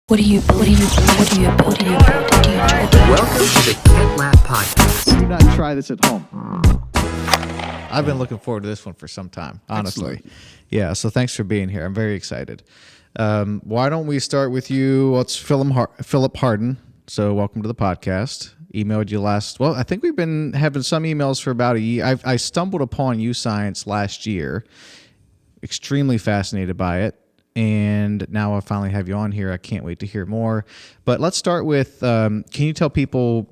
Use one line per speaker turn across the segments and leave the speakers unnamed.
What do you build? What do you build? What do you build? What do you build? Do you enjoy doing?
Welcome to the Kent Lapp Podcast.
Do not try this at home.
I've been looking forward to this one for some time, honestly.
Excellent.
Yeah, so thanks for being here. I'm very excited. Why don't we start with you? Well, it's Philip Hardin. So welcome to the podcast. Emailed you I think we've been having some emails for about a year. I stumbled upon Youscience last year. Extremely fascinated by it. And now I finally have you on here. I can't wait to hear more. But let's start with, can you tell people,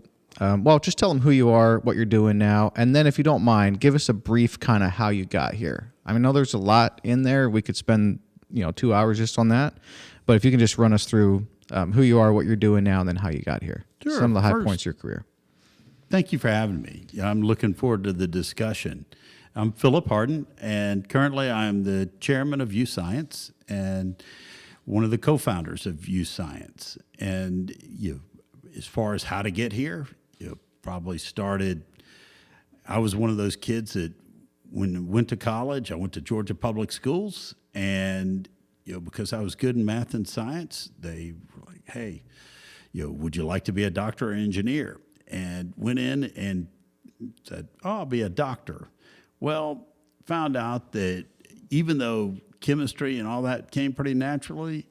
just tell them who you are, what you're doing now, and then if you don't mind, give us a brief kind of how you got here. I know there's a lot in there. We could spend, 2 hours just on that. But if you can just run us through who you are, what you're doing now, and then how you got here.
Sure.
Some of the high
First,
points of your career.
Thank you for having me. I'm looking forward to the discussion. I'm Philip Hardin, and currently I'm the chairman of Youscience and one of the co-founders of Youscience. And as far as how to get here, probably started. I was one of those kids that when I went to college, I went to Georgia Public Schools, and because I was good in math and science, they were like, "Hey, would you like to be a doctor or engineer?" And went in and said, "Oh, I'll be a doctor." Well, found out that even though chemistry and all that came pretty naturally,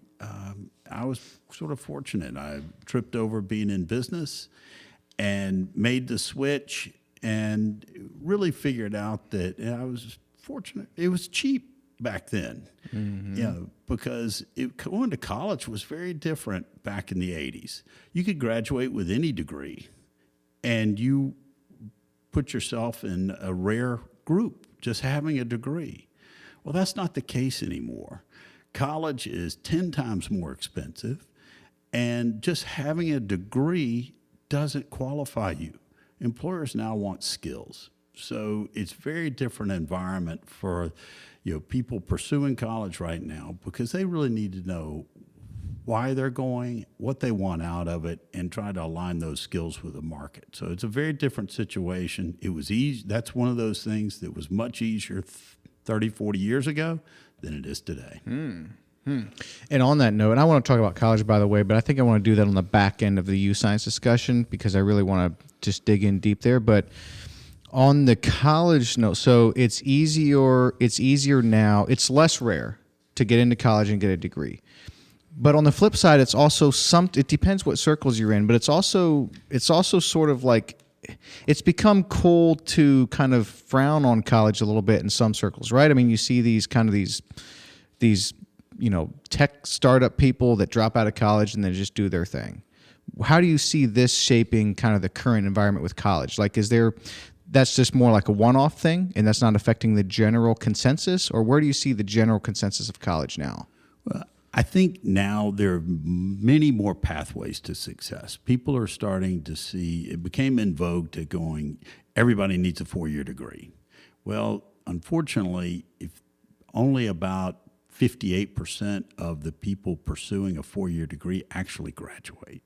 I was sort of fortunate. I tripped over being in business and made the switch and really figured out that I was fortunate. It was cheap back then, because going to college was very different back in the 80s. You could graduate with any degree, and you put yourself in a rare group just having a degree. Well, that's not the case anymore. College is 10 times more expensive, and just having a degree doesn't qualify you. Employers now want skills. So it's a very different environment for people pursuing college right now, because they really need to know why they're going, what they want out of it, and try to align those skills with the market. So it's a very different situation. It was easy. That's one of those things that was much easier 30, 40 years ago than it is today.
And on that note, and I want to talk about college, by the way, but I think I want to do that on the back end of the Youscience discussion, because I really want to just dig in deep there. But on the college note, so it's easier now. It's less rare to get into college and get a degree. But on the flip side, it's also it depends what circles you're in, but it's also sort of like, it's become cool to kind of frown on college a little bit in some circles, right? I mean, you see these tech startup people that drop out of college and then just do their thing. How do you see this shaping kind of the current environment with college? Like, that's just more like a one-off thing and that's not affecting the general consensus? Or where do you see the general consensus of college now?
Well, I think now there are many more pathways to success. People are starting to see, it became in vogue to going, everybody needs a 4-year degree. Well, unfortunately, if only about 58% of the people pursuing a 4-year degree actually graduate.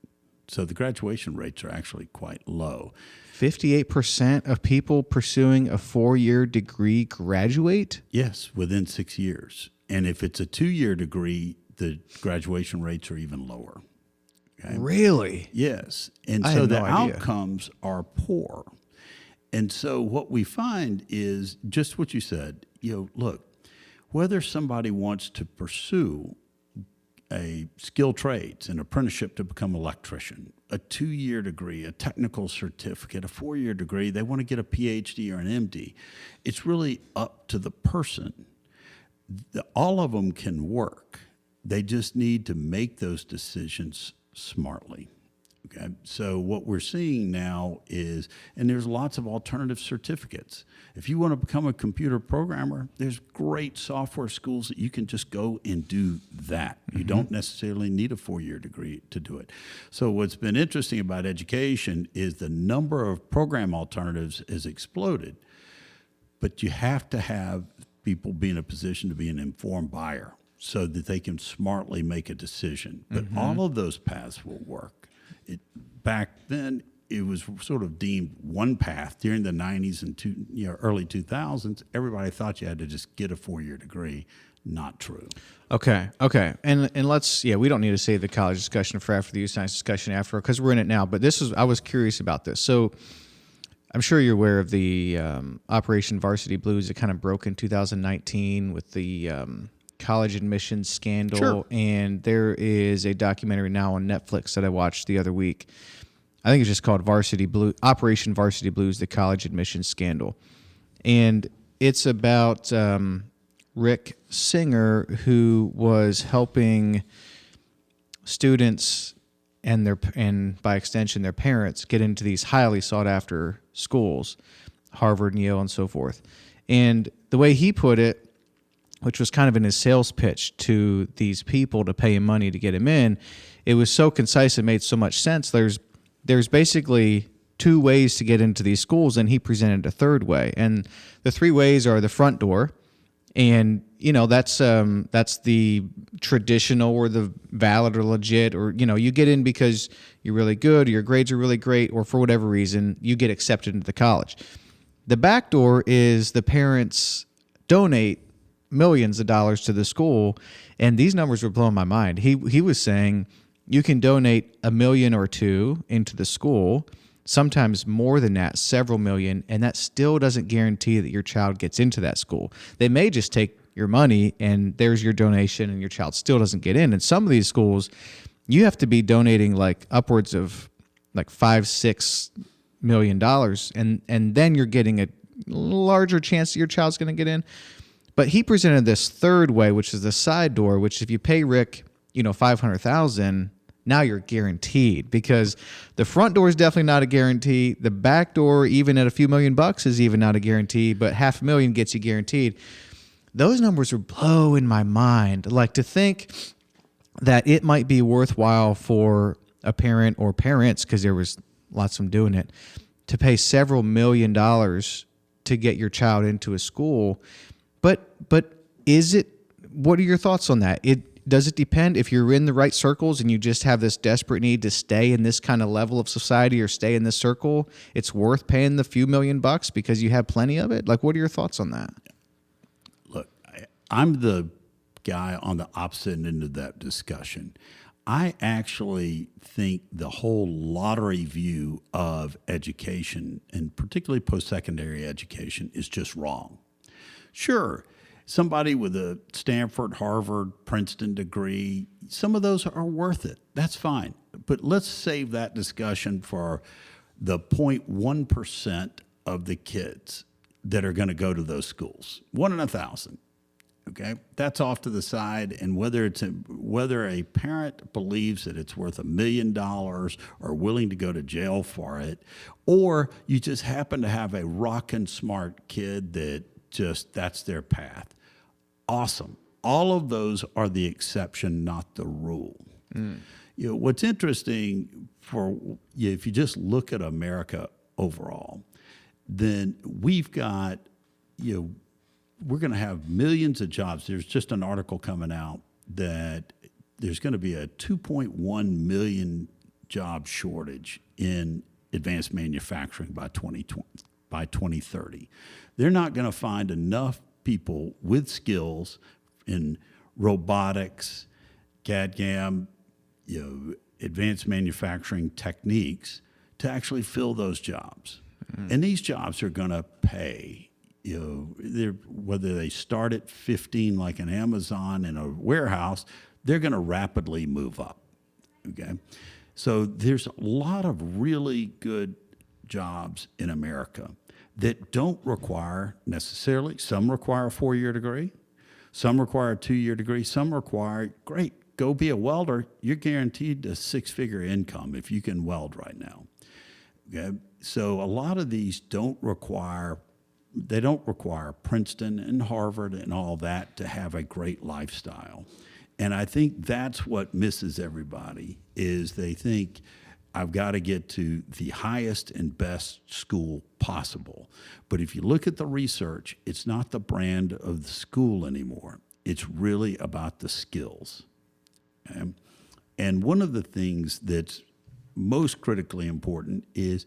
So the graduation rates are actually quite low.
58% of people pursuing a 4-year degree graduate?
Yes, within 6 years. And if it's a 2-year degree, the graduation rates are even lower. Okay?
Really?
Yes. And
I
so
had
the
no idea.
outcomes are poor. And so what we find is just what you said, look, whether somebody wants to pursue a skilled trades, an apprenticeship to become an electrician, a 2-year degree, a technical certificate, a 4-year degree, they want to get a PhD or an MD, it's really up to the person. All of them can work. They just need to make those decisions smartly. Okay, so what we're seeing now is, and there's lots of alternative certificates. If you want to become a computer programmer, there's great software schools that you can just go and do that. You don't necessarily need a 4-year degree to do it. So what's been interesting about education is the number of program alternatives has exploded, but you have to have people be in a position to be an informed buyer so that they can smartly make a decision. But all of those paths will work. Back then, it was sort of deemed one path. During the 90s and early 2000s, everybody thought you had to just get a 4-year degree. not true.
Okay. And let's we don't need to save the college discussion for after the Youscience discussion after, because we're in it now. But I was curious about this. So I'm sure you're aware of the Operation Varsity Blues that kind of broke in 2019 with the college admissions scandal.
Sure.
And there is a documentary now on Netflix that I watched the other week. I think it's just called Operation Varsity Blues, the college admissions scandal. And it's about Rick Singer, who was helping students and by extension their parents get into these highly sought after schools, Harvard and Yale and so forth. And the way he put it, which was kind of in his sales pitch to these people to pay him money to get him in, it was so concise, it made so much sense. There's basically two ways to get into these schools, and he presented a third way. And the three ways are the front door, and that's the traditional or the valid or legit, or you get in because you're really good, or your grades are really great, or for whatever reason you get accepted into the college. The back door is the parents donate millions of dollars to the school, and these numbers were blowing my mind. He was saying you can donate $1 million or $2 million into the school, sometimes more than that, several million, and that still doesn't guarantee that your child gets into that school. They may just take your money and there's your donation and your child still doesn't get in. And some of these schools, you have to be donating like upwards of like $5-6 million, and then you're getting a larger chance that your child's going to get in. But he presented this third way, which is the side door, which if you pay Rick, $500,000, now you're guaranteed, because the front door is definitely not a guarantee. The back door, even at a few $1,000,000, is even not a guarantee, but $500,000 gets you guaranteed. Those numbers are blowing my mind. Like, to think that it might be worthwhile for a parent or parents, because there was lots of them doing it, to pay several $1,000,000 to get your child into a school. But is it? What are your thoughts on that? Does it depend if you're in the right circles and you just have this desperate need to stay in this kind of level of society or stay in this circle? It's worth paying the few $1,000,000 because you have plenty of it? Like, what are your thoughts on that?
Look, I'm the guy on the opposite end of that discussion. I actually think the whole lottery view of education, and particularly post-secondary education, is just wrong. Sure, somebody with a Stanford, Harvard, Princeton degree, some of those are worth it. That's fine. But let's save that discussion for the 0.1% of the kids that are going to go to those schools. 1 in 1,000. Okay, that's off to the side. And whether a parent believes that it's worth $1 million or willing to go to jail for it, or you just happen to have a rockin' smart kid that that's their path. Awesome. All of those are the exception, not the rule. What's interesting if you just look at America overall, then we've got, we're going to have millions of jobs. There's just an article coming out that there's going to be a 2.1 million job shortage in advanced manufacturing by 2030. They're not going to find enough people with skills in robotics, CAD/CAM, advanced manufacturing techniques to actually fill those jobs. And these jobs are going to pay. Whether they start at 15 like an Amazon in a warehouse, they're going to rapidly move up. Okay, so there's a lot of really good jobs in America that don't require necessarily. Some require a 4-year degree, some require a 2-year degree, some require, great, go be a welder. You're guaranteed a 6-figure income if you can weld right now. Okay, so a lot of these don't require Princeton and Harvard and all that to have a great lifestyle. And I think that's what misses everybody, is they think, I've got to get to the highest and best school possible. But if you look at the research, it's not the brand of the school anymore. It's really about the skills. Okay? And one of the things that's most critically important is,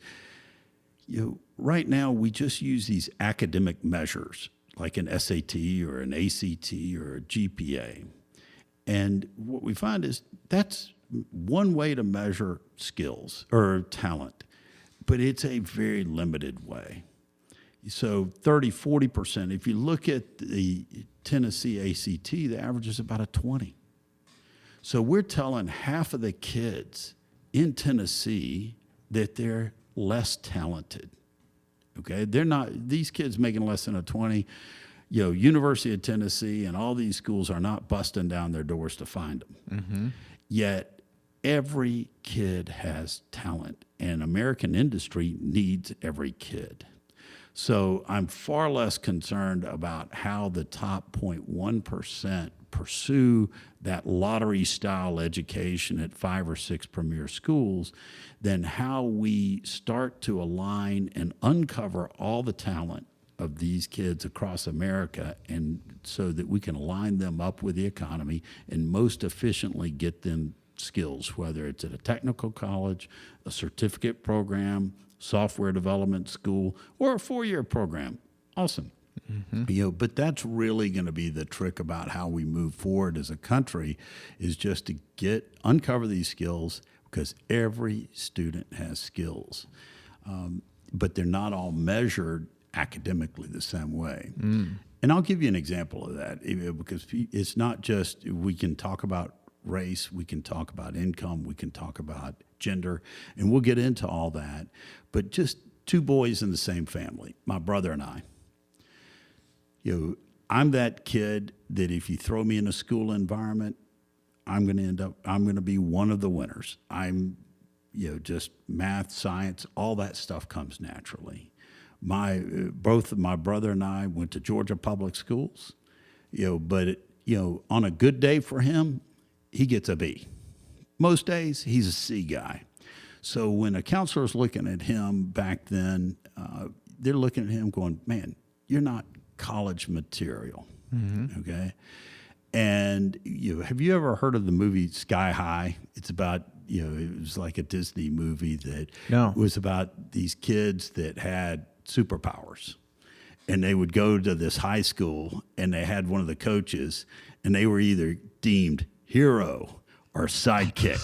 right now we just use these academic measures like an SAT or an ACT or a GPA. And what we find is that's one way to measure skills or talent, but it's a very limited way. So 30-40%. If you look at the Tennessee ACT, the average is about a 20. So we're telling half of the kids in Tennessee that they're less talented. Okay, they're not. These kids making less than a 20. University of Tennessee and all these schools are not busting down their doors to find them. Mm-hmm. Yet every kid has talent, and American industry needs every kid. So I'm far less concerned about how the top 0.1% pursue that lottery-style education at 5 or 6 premier schools than how we start to align and uncover all the talent of these kids across America, and so that we can line them up with the economy and most efficiently get them skills, whether it's at a technical college, a certificate program, software development school, or a 4-year program. Awesome. Mm-hmm. But that's really going to be the trick about how we move forward as a country, is just to uncover these skills, because every student has skills, but they're not all measured academically the same way. And I'll give you an example of that, because it's not just, we can talk about race, we can talk about income, we can talk about gender, and we'll get into all that. But just 2 boys in the same family, my brother and I. I'm that kid that if you throw me in a school environment, I'm going to be one of the winners. Just math, science, all that stuff comes naturally. Both my brother and I went to Georgia public schools, but on a good day for him, he gets a B. Most days, he's a C guy. So when a counselor's looking at him back then, they're looking at him going, man, you're not college material, okay? And have you ever heard of the movie Sky High? It's about, it was like a Disney movie that was about these kids that had superpowers. And they would go to this high school, and they had one of the coaches, and they were either deemed hero or sidekick.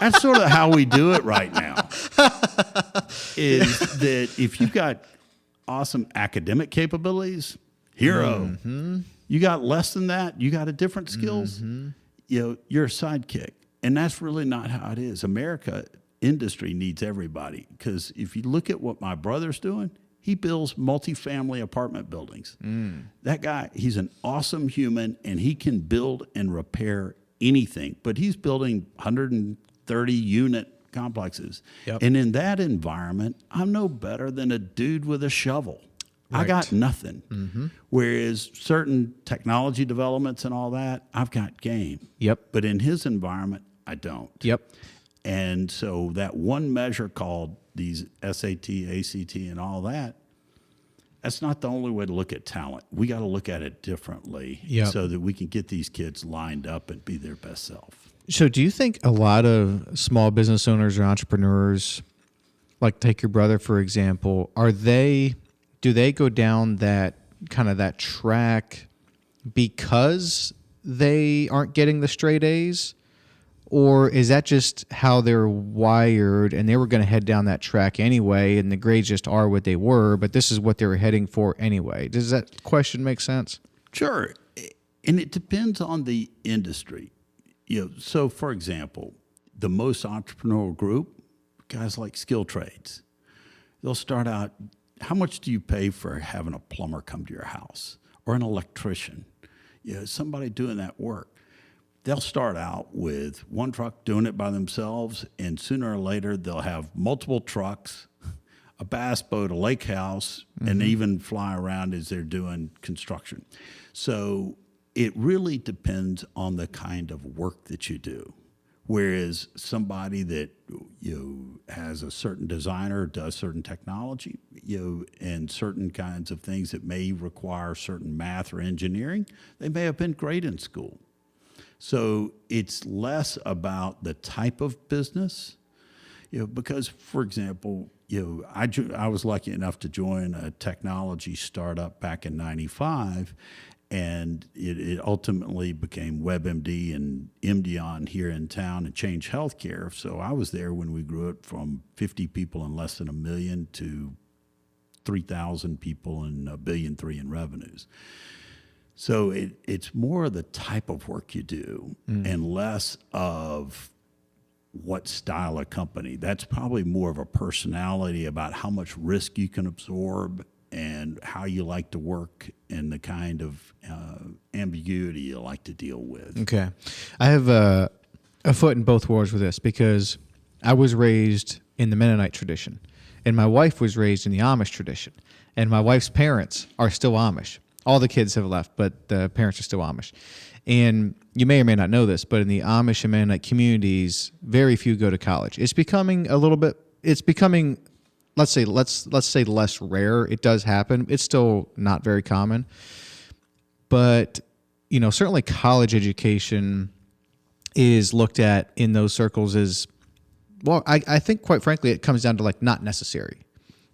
That's sort of how we do it right now, is that if you've got awesome academic capabilities, hero. Mm-hmm. You got less than that, you got a different skills, you're a sidekick. And that's really not how it is. America industry needs everybody, because if you look at what my brother's doing, he builds multifamily apartment buildings. That guy, he's an awesome human, and he can build and repair anything. But he's building 130 unit complexes. Yep. And in that environment, I'm no better than a dude with a shovel. Right. I got nothing. Mm-hmm. Whereas certain technology developments and all that, I've got game. Yep. But in his environment, I don't. Yep. And so that one measure called these SAT, ACT, and all that, that's not the only way to look at talent. We got to look at it differently, so that we can get these kids lined up and be their best self.
So do you think a lot of small business owners or entrepreneurs, like take your brother, for example, do they go down that kind of that track because they aren't getting the straight A's? Or is that just how they're wired and they were going to head down that track anyway and the grades just are what they were, but this is what they were heading for anyway? Does that question make sense?
Sure. And it depends on the industry. So for example, the most entrepreneurial group, guys like skill trades, they'll start out, how much do you pay for having a plumber come to your house, or an electrician? Somebody doing that work. They'll start out with one truck doing it by themselves, and sooner or later they'll have multiple trucks, a bass boat, a lake house, and even fly around as they're doing construction. So it really depends on the kind of work that you do. Whereas somebody that has a certain designer, does certain technology, and certain kinds of things that may require certain math or engineering, they may have been great in school. So it's less about the type of business, because, for example, I was lucky enough to join a technology startup back in '95, and it ultimately became WebMD and MDON here in town and changed healthcare. So I was there when we grew it from 50 people and less than $1 million to 3,000 people and $1.3 billion in revenues. So it's more of the type of work you do and less of what style of company. That's probably more of a personality about how much risk you can absorb and how you like to work and the kind of ambiguity you like to deal with.
Okay. I have a foot in both worlds with this because I was raised in the Mennonite tradition, and my wife was raised in the Amish tradition, and my wife's parents are still Amish. All the kids have left, but the parents are still Amish. And you may or may not know this, but in the Amish and Mennonite communities, very few go to college. It's becoming let's say less rare. It does happen. It's still not very common. But, certainly college education is looked at in those circles as, well, I think quite frankly, it comes down to like not necessary.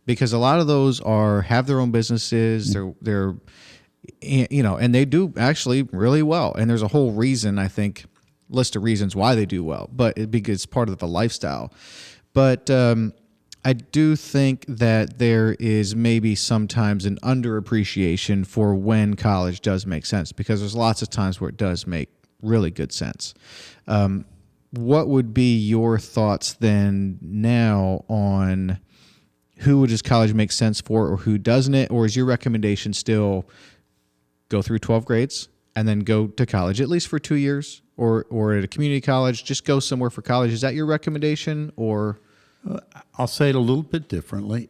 Because a lot of those have their own businesses, they're and they do actually really well. And there's a whole list of reasons why they do well, but it's part of the lifestyle. But I do think that there is maybe sometimes an underappreciation for when college does make sense, because there's lots of times where it does make really good sense. What would be your thoughts then now on who does college make sense for or who doesn't it? Or is your recommendation still go through 12 grades and then go to college, at least for 2 years, or at a community college, just go somewhere for college? Is that your recommendation? Or
I'll say it a little bit differently.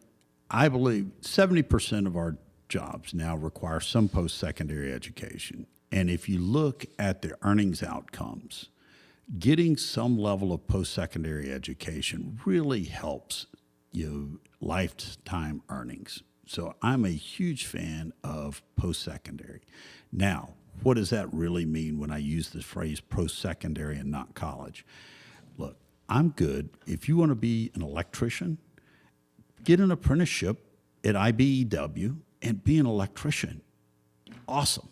I believe 70% of our jobs now require some post-secondary education. And if you look at the earnings outcomes, getting some level of post-secondary education really helps lifetime earnings. So I'm a huge fan of post-secondary. Now, what does that really mean when I use the phrase post-secondary and not college? Look, I'm good. If you want to be an electrician, get an apprenticeship at IBEW and be an electrician. Awesome.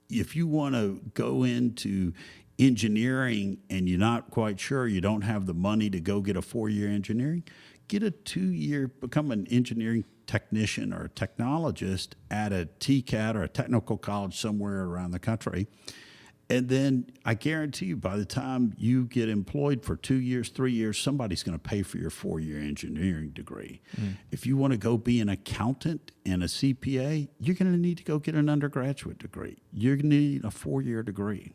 If you want to go into engineering and you're not quite sure, you don't have the money to go get a 4-year engineering, get a 2-year, become an engineering technician or a technologist at a TCAT or a technical college somewhere around the country. And then I guarantee you, by the time you get employed for 2 years, 3 years, somebody's going to pay for your 4-year engineering degree. If you want to go be an accountant and a CPA, you're going to need to go get an undergraduate degree. You're going to need a 4-year degree.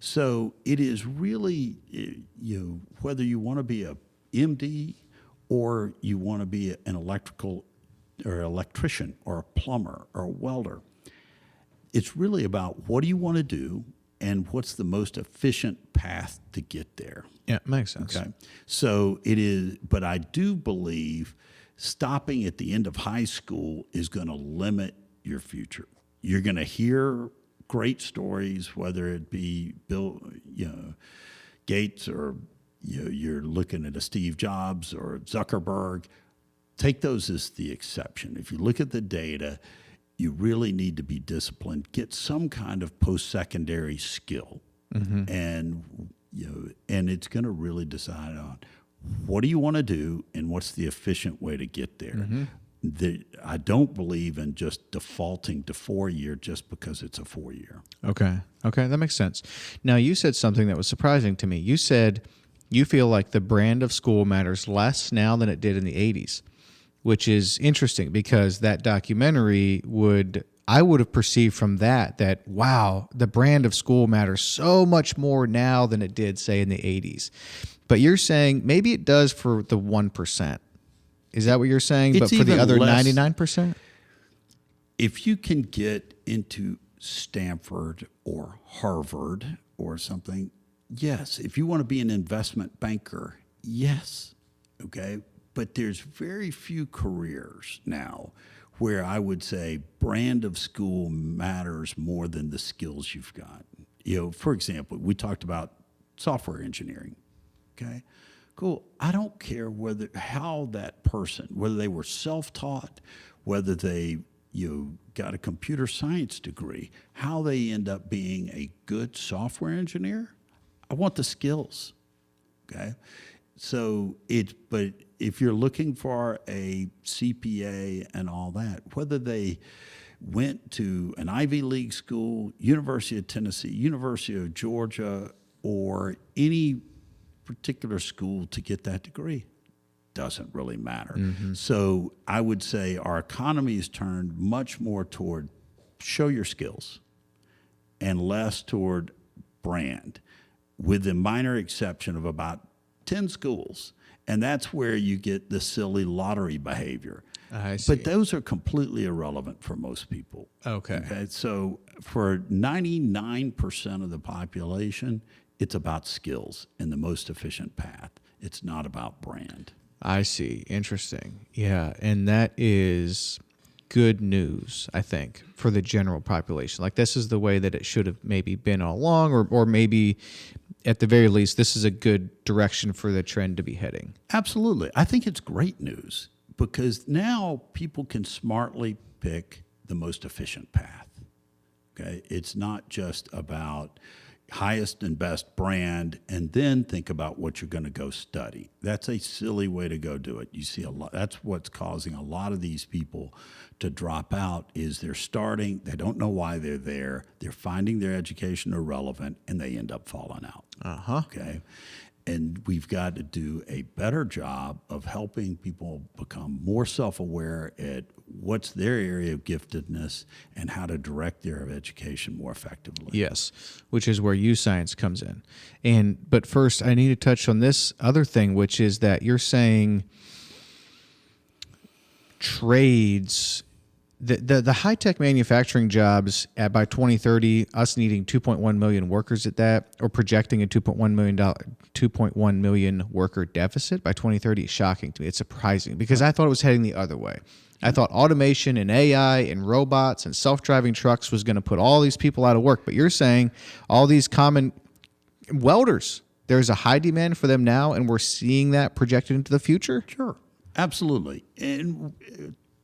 So it is really, whether you want to be a MD or you want to be an electrical or electrician or a plumber or a welder, it's really about what do you want to do and what's the most efficient path to get there.
yeah, makes sense.
Okay. So it is, but I do believe stopping at the end of high school is going to limit your future. You're going to hear great stories, whether it be Bill, Gates, or you're looking at a Steve Jobs or Zuckerberg. Take those as the exception. If you look at the data, you really need to be disciplined. Get some kind of post-secondary skill, and it's going to really decide on what do you want to do and what's the efficient way to get there. I don't believe in just defaulting to 4-year just because it's a 4-year.
Okay, that makes sense. Now, you said something that was surprising to me. You said you feel like the brand of school matters less now than it did in the 80s, which is interesting because that documentary I would have perceived from that, wow, the brand of school matters so much more now than it did, say, in the 80s. But you're saying maybe it does for the 1%. Is that what you're saying?
It's
but for the other
less,
99%?
If you can get into Stanford or Harvard or something, yes. If you want to be an investment banker, yes. Okay. But there's very few careers now where I would say brand of school matters more than the skills you've got. For example, we talked about software engineering. Okay. Cool. I don't care how that person, whether they were self-taught, whether they got a computer science degree, how they end up being a good software engineer. I want the skills. Okay. So but if you're looking for a CPA and all that, whether they went to an Ivy League school, University of Tennessee, University of Georgia, or any particular school to get that degree, doesn't really matter. Mm-hmm. So I would say our economy has turned much more toward show your skills and less toward brand, with the minor exception of about 10 schools. And that's where you get the silly lottery behavior.
I see.
But those are completely irrelevant for most people. Okay. So for 99% of the population, it's about skills and the most efficient path. It's not about brand.
I see. Interesting. Yeah. And that is good news, I think, for the general population. Like, this is the way that it should have maybe been all along, or maybe at the very least, this is a good direction for the trend to be heading.
Absolutely. I think it's great news because now people can smartly pick the most efficient path. Okay. It's not just about highest and best brand and then think about what you're going to go study. That's a silly way to go do it. You see a lot. That's what's causing a lot of these people to drop out is they're starting, they don't know why they're there, they're finding their education irrelevant, and they end up falling out. Okay. And we've got to do a better job of helping people become more self-aware at what's their area of giftedness and how to direct their education more effectively.
Yes, which is where Youscience comes in. But first, I need to touch on this other thing, which is that you're saying trades, the high-tech manufacturing jobs by 2030, us needing 2.1 million workers at that, or projecting a 2.1 million worker deficit by 2030 is shocking to me. It's surprising because I thought it was heading the other way. I thought automation and AI and robots and self-driving trucks was going to put all these people out of work. But you're saying all these common welders, there's a high demand for them now, and we're seeing that projected into the future?
Sure, absolutely. And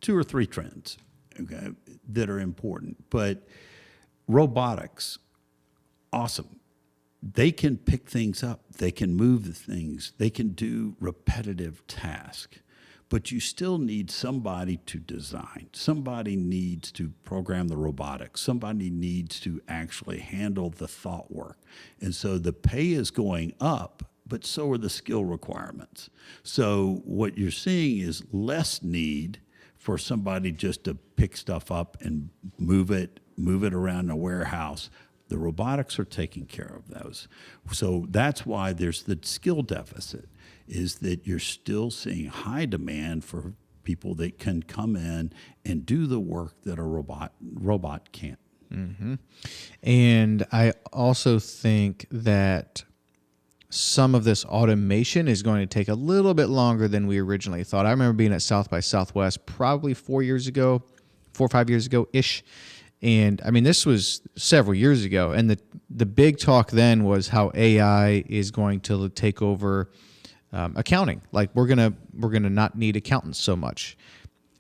2 or 3 trends, okay, that are important. But robotics, awesome. They can pick things up. They can move the things. They can do repetitive tasks. But you still need somebody to design. Somebody needs to program the robotics. Somebody needs to actually handle the thought work. And so the pay is going up, but so are the skill requirements. So what you're seeing is less need for somebody just to pick stuff up and move it around a warehouse. The robotics are taking care of those. So that's why there's the skill deficit, is that you're still seeing high demand for people that can come in and do the work that a robot can't.
Mm-hmm. And I also think that some of this automation is going to take a little bit longer than we originally thought. I remember being at South by Southwest probably 4 or 5 years ago-ish. And I mean, this was several years ago. And the big talk then was how AI is going to take over accounting. Like we're gonna not need accountants so much.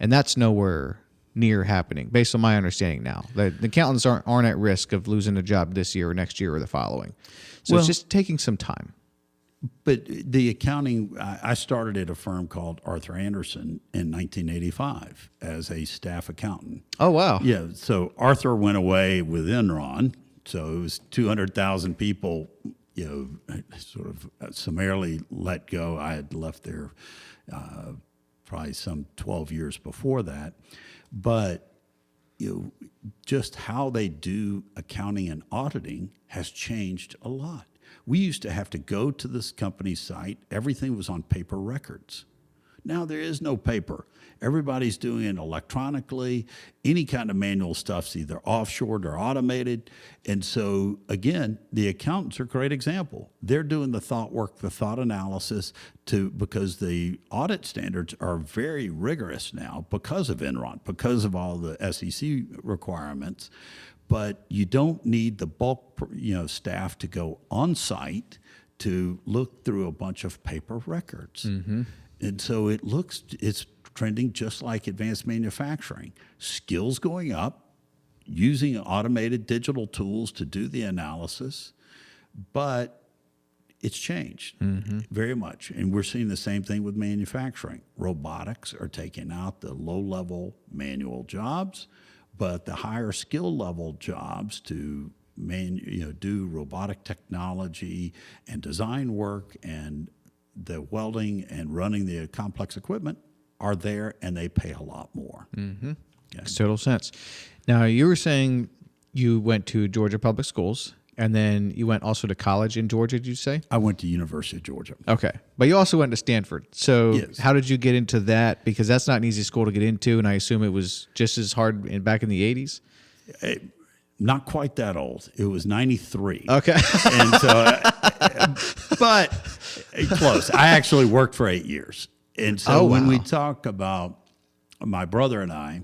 And that's nowhere near happening, based on my understanding now. The accountants aren't at risk of losing a job this year or next year or the following. So it's just taking some time.
But the accounting, I started at a firm called Arthur Anderson in 1985 as a staff accountant.
Oh, wow.
Yeah, so Arthur went away with Enron, so it was 200,000 people, sort of summarily let go. I had left there probably some 12 years before that. But just how they do accounting and auditing has changed a lot. We used to have to go to this company's site. Everything was on paper records. Now there is no paper. Everybody's doing it electronically. Any kind of manual stuff's either offshored or automated. And so, again, the accountants are a great example. They're doing the thought work, the thought analysis, because the audit standards are very rigorous now because of Enron, because of all the SEC requirements. But you don't need the bulk, staff to go on site to look through a bunch of paper records. And so it's trending just like advanced manufacturing. Skills going up, using automated digital tools to do the analysis, but it's changed very much. And we're seeing the same thing with manufacturing. Robotics are taking out the low-level manual jobs, but the higher skill level jobs to do robotic technology and design work and the welding and running the complex equipment are there, and they pay a lot more. Okay.
Makes total sense. Now, you were saying you went to Georgia Public Schools, and then you went also to college in Georgia, did you say?
I went to University of Georgia.
Okay. But you also went to Stanford. So
Yes.
how did you get into that? Because that's not an easy school to get into, and I assume it was just as hard back in the 80s?
Not quite that old. It was 93.
Okay.
And so, but close. I actually worked for 8 years. And so when we talk about my brother and I,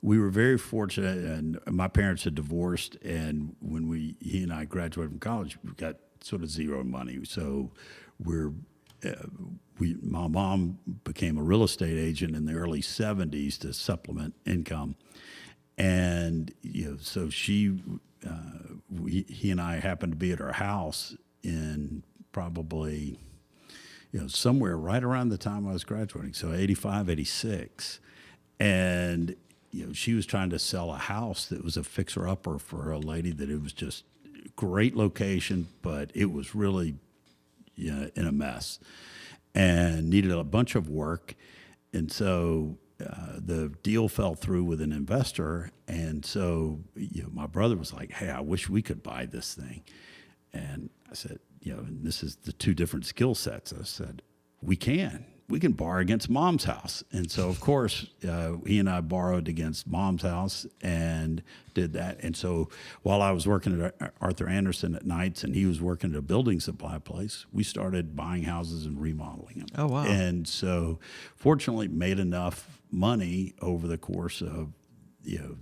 we were very fortunate, and my parents had divorced. And when he and I graduated from college, we got sort of zero money. So my mom became a real estate agent in the early 70s to supplement income. And so he and I happened to be at her house in probably somewhere right around the time I was graduating, so 85, 86, and she was trying to sell a house that was a fixer-upper for a lady that it was just great location, but it was really in a mess and needed a bunch of work, and so. The deal fell through with an investor, and so my brother was like, "Hey, I wish we could buy this thing." And I said, and this is the two different skill sets. I said, "We can borrow against Mom's house." And so, of course, he and I borrowed against Mom's house and did that. And so, while I was working at Arthur Andersen at nights and he was working at a building supply place, we started buying houses and remodeling them.
Oh, wow.
And so, fortunately, made enough money over the course of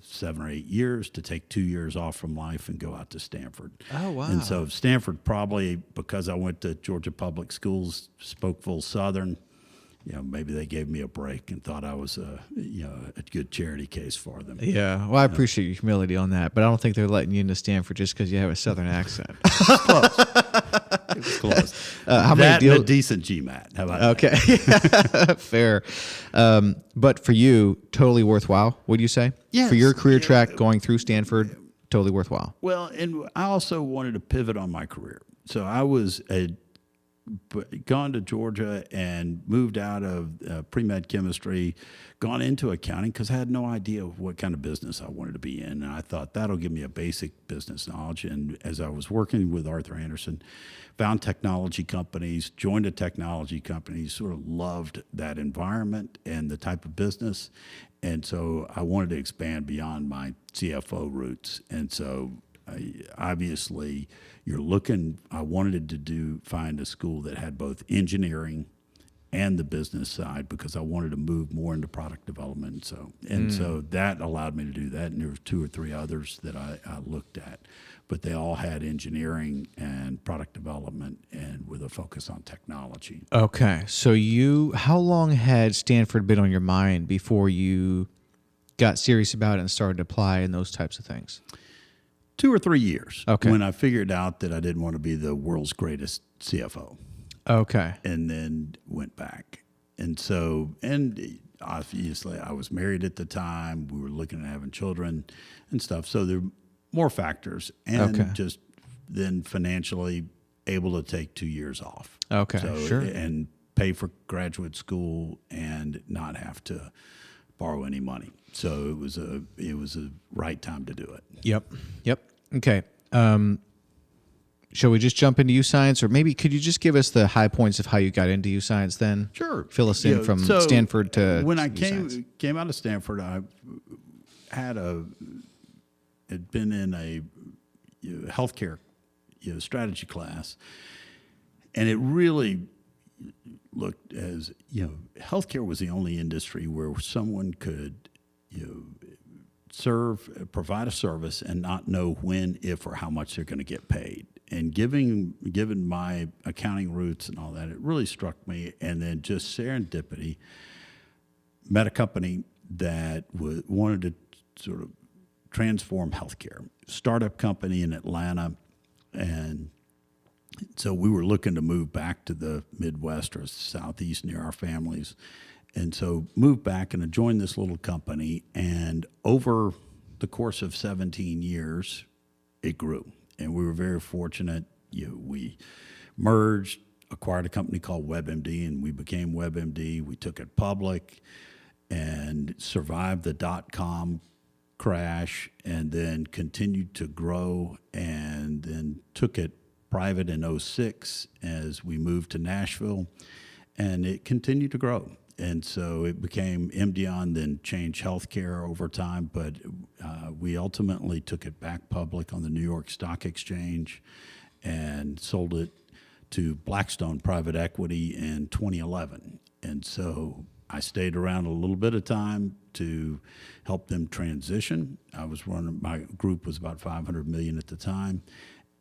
7 or 8 years to take 2 years off from life and go out to Stanford.
Oh, wow.
And so Stanford, probably because I went to Georgia Public Schools, spoke full Southern, maybe they gave me a break and thought I was a good charity case for them.
Yeah. Well, I appreciate your humility on that, but I don't think they're letting you into Stanford just because you have a Southern accent.
It was close.
How
that
many
and
deals?
a decent GMAT. How about
Okay. Fair. But for you, totally worthwhile, would you say?
Yes.
For your career track going through Stanford, totally worthwhile.
Well, and I also wanted to pivot on my career. So I was gone to Georgia and moved out of pre-med chemistry, gone into accounting because I had no idea what kind of business I wanted to be in. And I thought that'll give me a basic business knowledge. And as I was working with Arthur Andersen, found technology companies, joined a technology company, sort of loved that environment and the type of business. And so I wanted to expand beyond my CFO roots. And so obviously, I wanted to find a school that had both engineering and the business side because I wanted to move more into product development. So that allowed me to do that. And there were 2 or 3 others that I looked at, but they all had engineering and product development and with a focus on technology.
Okay. So how long had Stanford been on your mind before you got serious about it and started to apply and those types of things?
2 or 3 years.
Okay.
When I figured out that I didn't want to be the world's greatest CFO.
Okay.
And then went back. And so, and obviously I was married at the time. We were looking at having children and stuff. So there are more factors. And just then financially able to take 2 years off.
Okay,
so,
sure.
And pay for graduate school and not have to borrow any money. So it was a right time to do it.
Yep. Okay. Shall we just jump into Youscience, or maybe could you just give us the high points of how you got into Youscience then?
Sure.
Fill us in from Stanford to
when I
Youscience.
came out of Stanford, I had been in a healthcare strategy class, and it really looked as healthcare was the only industry where someone could provide a service and not know when, if, or how much they're going to get paid. And given my accounting roots and all that, it really struck me. And then just serendipity, met a company that wanted to sort of transform healthcare. Startup company in Atlanta, and so we were looking to move back to the Midwest or Southeast near our families. And so moved back and I joined this little company. And over the course of 17 years, it grew. And we were very fortunate. We merged, acquired a company called WebMD, and we became WebMD. We took it public and survived the dot-com crash and then continued to grow and then took it private in '06 as we moved to Nashville, and it continued to grow. And so it became MDON, then Change Healthcare over time, but we ultimately took it back public on the New York Stock Exchange and sold it to Blackstone Private Equity in 2011. And so I stayed around a little bit of time to help them transition. My group was about 500 million at the time.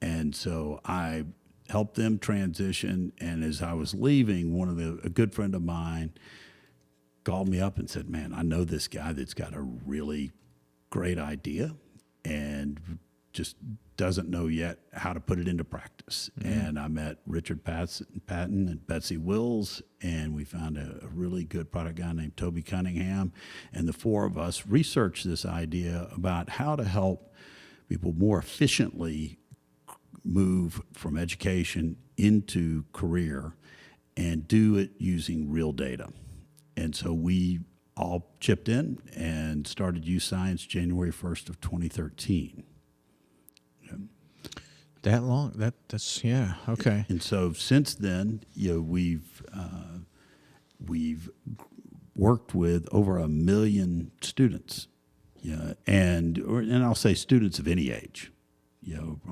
And so I helped them transition. And as I was leaving, a good friend of mine called me up and said, man, I know this guy that's got a really great idea and just doesn't know yet how to put it into practice. Mm-hmm. And I met Richard Patton and Betsy Wills, and we found a really good product guy named Toby Cunningham. And the four of us researched this idea about how to help people more efficiently move from education into career and do it using real data. And so we all chipped in and started Youscience January 1st of 2013.
That long? That's yeah. Okay.
And so since then, we've worked with over 1 million students. And I'll say students of any age.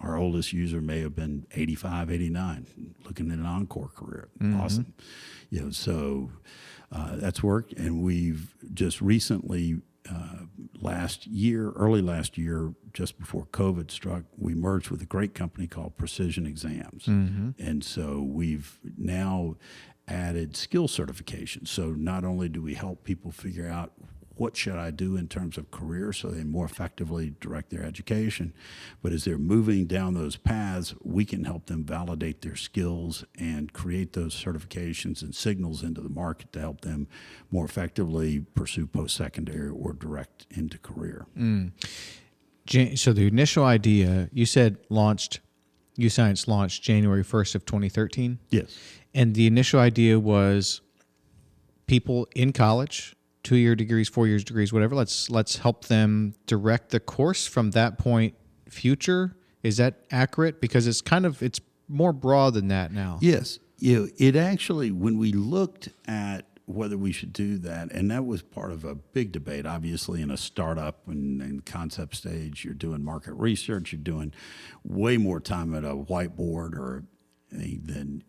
Our oldest user may have been 85, 89, looking at an encore career. Mm-hmm. Awesome. So that's worked. And we've just recently, early last year, just before COVID struck, we merged with a great company called Precision Exams. Mm-hmm. And so we've now added skill certification. So not only do we help people figure out what should I do in terms of career so they more effectively direct their education, but as they're moving down those paths, we can help them validate their skills and create those certifications and signals into the market to help them more effectively pursue post-secondary or direct into career.
Mm. So the initial idea, you said Youscience launched January 1st of 2013?
Yes.
And the initial idea was people in college, 2-year degrees, 4-year degrees, whatever. Let's help them direct the course from that point future. Is that accurate? Because it's more broad than that now.
Yes. It actually, when we looked at whether we should do that, and that was part of a big debate, obviously, in a startup and concept stage, you're doing market research, you're doing way more time at a whiteboard or than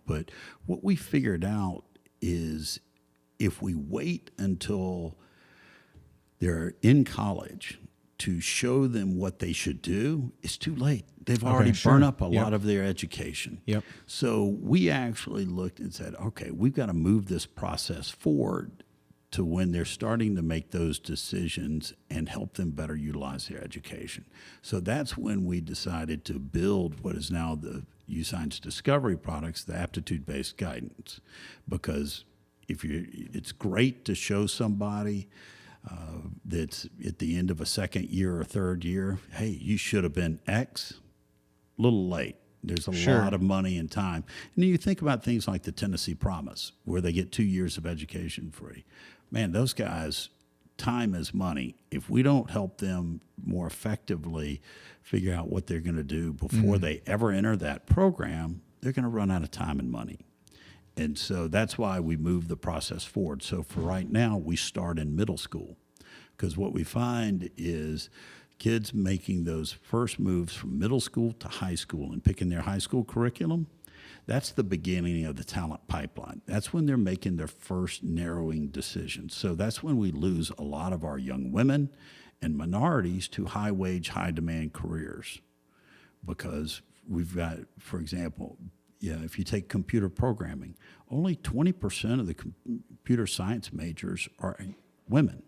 but what we figured out is if we wait until they're in college to show them what they should do, it's too late. They've already burned up a lot of their education.
Yep.
So we actually looked and said, okay, we've got to move this process forward to when they're starting to make those decisions and help them better utilize their education. So that's when we decided to build what is now the Youscience Discovery products, the aptitude-based guidance, because it's great to show somebody that's at the end of a second year or third year, hey, you should have been X, a little late. There's a lot of money and time. And then you think about things like the Tennessee Promise, where they get 2 years of education free. Man, those guys, time is money. If we don't help them more effectively figure out what they're going to do before they ever enter that program, they're going to run out of time and money. And so that's why we move the process forward. So for right now, we start in middle school, because what we find is kids making those first moves from middle school to high school and picking their high school curriculum, that's the beginning of the talent pipeline. That's when they're making their first narrowing decisions. So that's when we lose a lot of our young women and minorities to high-wage, high-demand careers, because we've got, for example, if you take computer programming, only 20% of the computer science majors are women.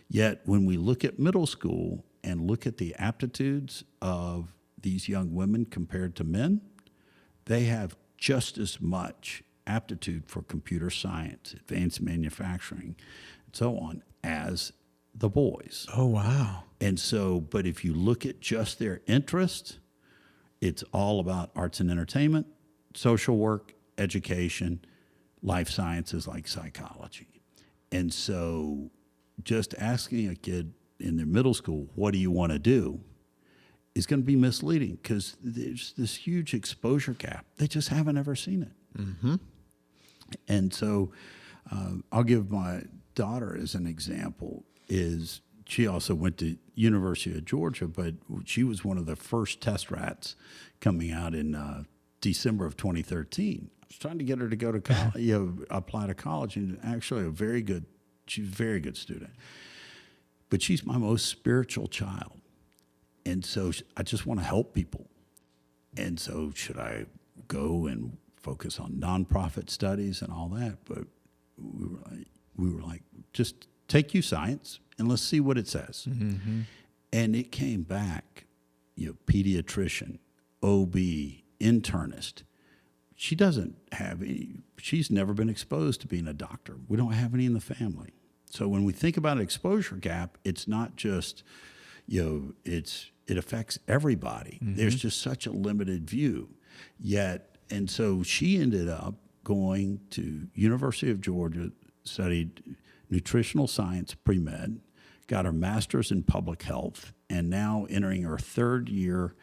Yet when we look at middle school and look at the aptitudes of these young women compared to men, they have just as much aptitude for computer science, advanced manufacturing, and so on, as the boys.
Oh, wow.
And so, but if you look at just their interest, it's all about arts and entertainment, social work, education, life sciences like psychology. And so just asking a kid in their middle school, what do you want to do, is going to be misleading because there's this huge exposure gap. They just haven't ever seen it.
Mm-hmm.
And so I'll give my daughter as an example. Is she also went to University of Georgia, but she was one of the first test rats coming out in December of 2013. I was trying to get her to go to college, apply to college, and actually she's a very good student. But she's my most spiritual child. And so I just want to help people. And so should I go and focus on nonprofit studies and all that? But we were like, just take Youscience and let's see what it says.
Mm-hmm.
And it came back, pediatrician, OB, internist. She doesn't have any, she's never been exposed to being a doctor. We don't have any in the family. So when we think about an exposure gap, it's not just, it affects everybody. Mm-hmm. There's just such a limited view. And so she ended up going to University of Georgia, studied nutritional science pre-med, got her master's in public health, and now entering her third year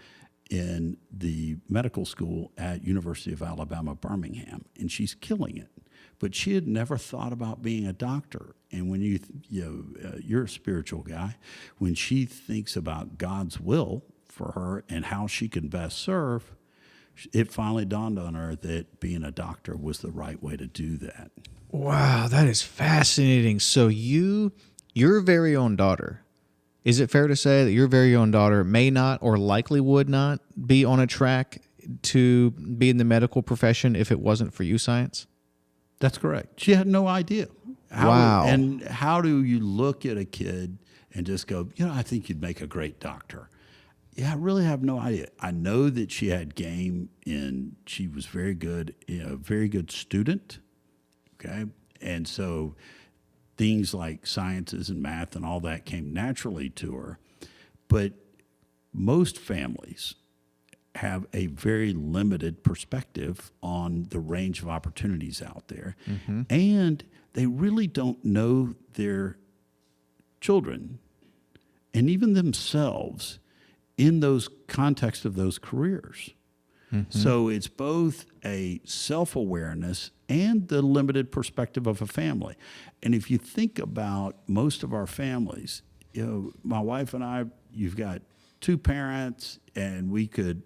in the medical school at University of Alabama, Birmingham, and she's killing it. But she had never thought about being a doctor. And when you're a spiritual guy, when she thinks about God's will for her and how she can best serve, it finally dawned on her that being a doctor was the right way to do that.
Wow, that is fascinating. So your very own daughter, is it fair to say that your very own daughter may not or likely would not be on a track to be in the medical profession if it wasn't for Youscience?
That's correct. She had no idea.
Wow.
And how do you look at a kid and just go, I think you'd make a great doctor? Yeah, I really have no idea. I know that she had game and she was very good, a very good student. Okay. And so things like sciences and math and all that came naturally to her. But most families have a very limited perspective on the range of opportunities out there. Mm-hmm. And they really don't know their children and even themselves in those contexts of those careers. Mm-hmm. So it's both a self-awareness and the limited perspective of a family. And if you think about most of our families, my wife and I, you've got two parents, and we could,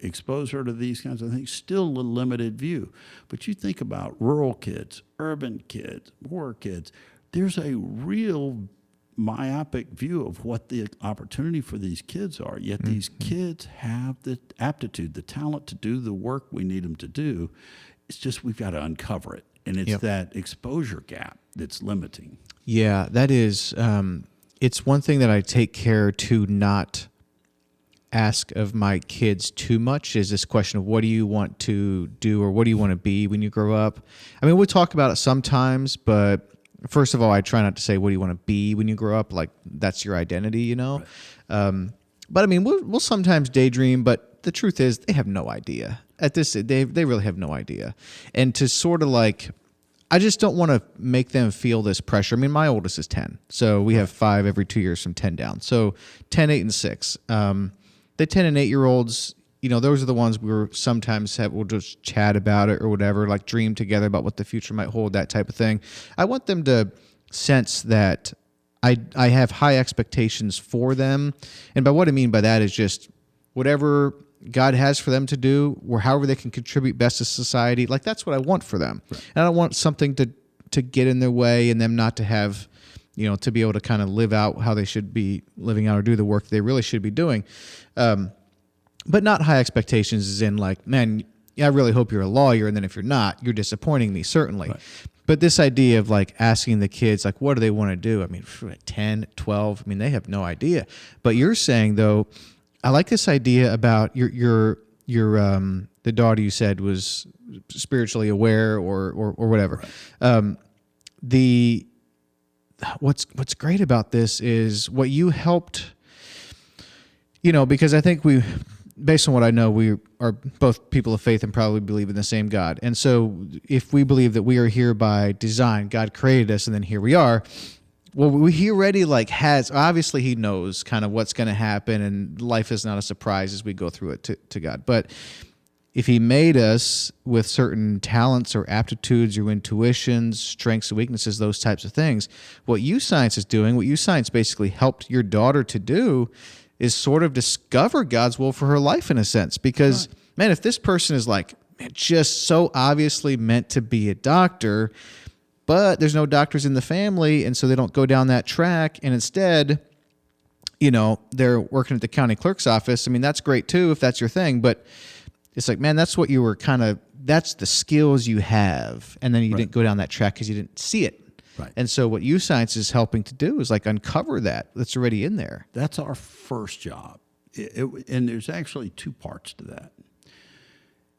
expose her to these kinds of things, still a limited view. But you think about rural kids, urban kids, poor kids, there's a real myopic view of what the opportunity for these kids are. Yet these kids have the aptitude, the talent to do the work we need them to do. It's just we've got to uncover it. And it's that exposure gap that's limiting.
Yeah, that is... it's one thing that I take care to not ask of my kids too much is this question of what do you want to do or what do you want to be when you grow up? I mean, we'll talk about it sometimes, but first of all, I try not to say what do you want to be when you grow up, like that's your identity, Right. But I mean, we'll sometimes daydream, but the truth is they have no idea. At this, they really have no idea. And to sort of like... I just don't want to make them feel this pressure. I mean, my oldest is 10, so we have 5 every 2 years from 10 down. So 10, 8, and 6. The 10 and 8-year-olds, those are the ones we'll just chat about it or whatever, like dream together about what the future might hold, that type of thing. I want them to sense that I have high expectations for them. And by what I mean by that is just whatever God has for them to do, or however they can contribute best to society. Like that's what I want for them. Right. And I don't want something to get in their way and them not to have, to be able to kind of live out how they should be living out or do the work they really should be doing. but not high expectations as in like, man, yeah, I really hope you're a lawyer. And then if you're not, you're disappointing me, certainly. Right. But this idea of like asking the kids, like, what do they want to do? I mean, 10, 12, I mean, they have no idea. But you're saying though, I like this idea about your the daughter you said was spiritually aware or whatever. Right. What's great about this is what you helped, because I think based on what I know, we are both people of faith and probably believe in the same God. And so if we believe that we are here by design, God created us and then here we are, well, he already obviously he knows kind of what's going to happen, and life is not a surprise as we go through it to God. But if he made us with certain talents or aptitudes or intuitions, strengths and weaknesses, those types of things, what Youscience is doing, what Youscience basically helped your daughter to do is sort of discover God's will for her life in a sense. Because, right. Man, if this person is like just so obviously meant to be a doctor, but there's no doctors in the family, and so they don't go down that track, and instead, they're working at the county clerk's office. I mean, that's great too if that's your thing, but it's like, man, that's what you were that's the skills you have, and then you didn't go down that track because you didn't see it. Right. And so what Youscience is helping to do is like uncover that's already in there.
That's our first job. And there's actually two parts to that.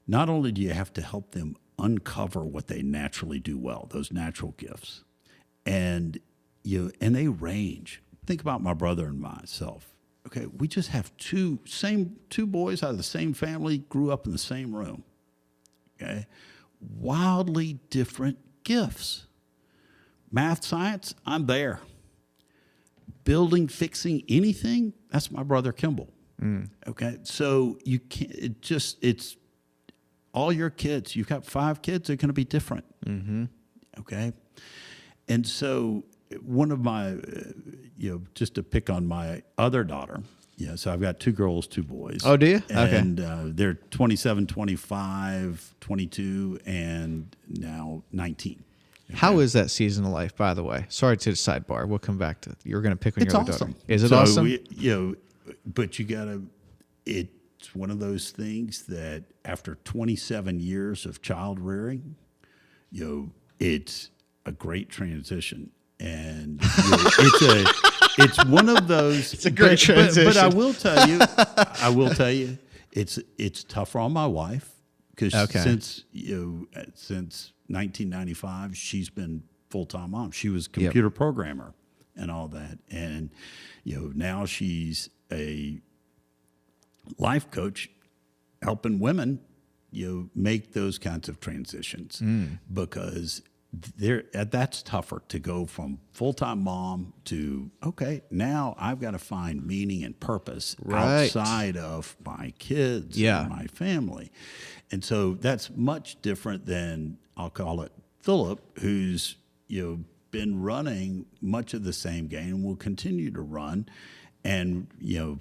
Not only do you have to help them uncover what they naturally do well, those natural gifts, and they range. Think about my brother and myself. Okay, we just have two boys out of the same family, grew up in the same room. Okay, wildly different gifts. Math, science, I'm there. Building, fixing, anything, that's my brother Kimball. Okay, so you can't, it's all your kids. You've got 5 kids, they're going to be different. Mm-hmm. Okay, and so one of my, just to pick on my other daughter, so I've got 2 girls, 2 boys.
Oh, do you?
And they're 27, 25, 22, and now 19. Okay.
How is that season of life, by the way? Sorry to the sidebar. We'll come back to you're going to pick on your other daughter. Is it awesome?
But you got to. It's one of those things that after 27 years of child rearing, it's a great transition, and it's one of those. It's
a great transition.
But I will tell you, it's tougher on my wife because since 1995, she's been full-time mom. She was a computer programmer and all that. And, now she's a life coach helping women, make those kinds of transitions because that's tougher to go from full-time mom to, okay, now I've got to find meaning and purpose outside of my kids and my family. And so that's much different than, I'll call it, Philip, who's been running much of the same game and will continue to run and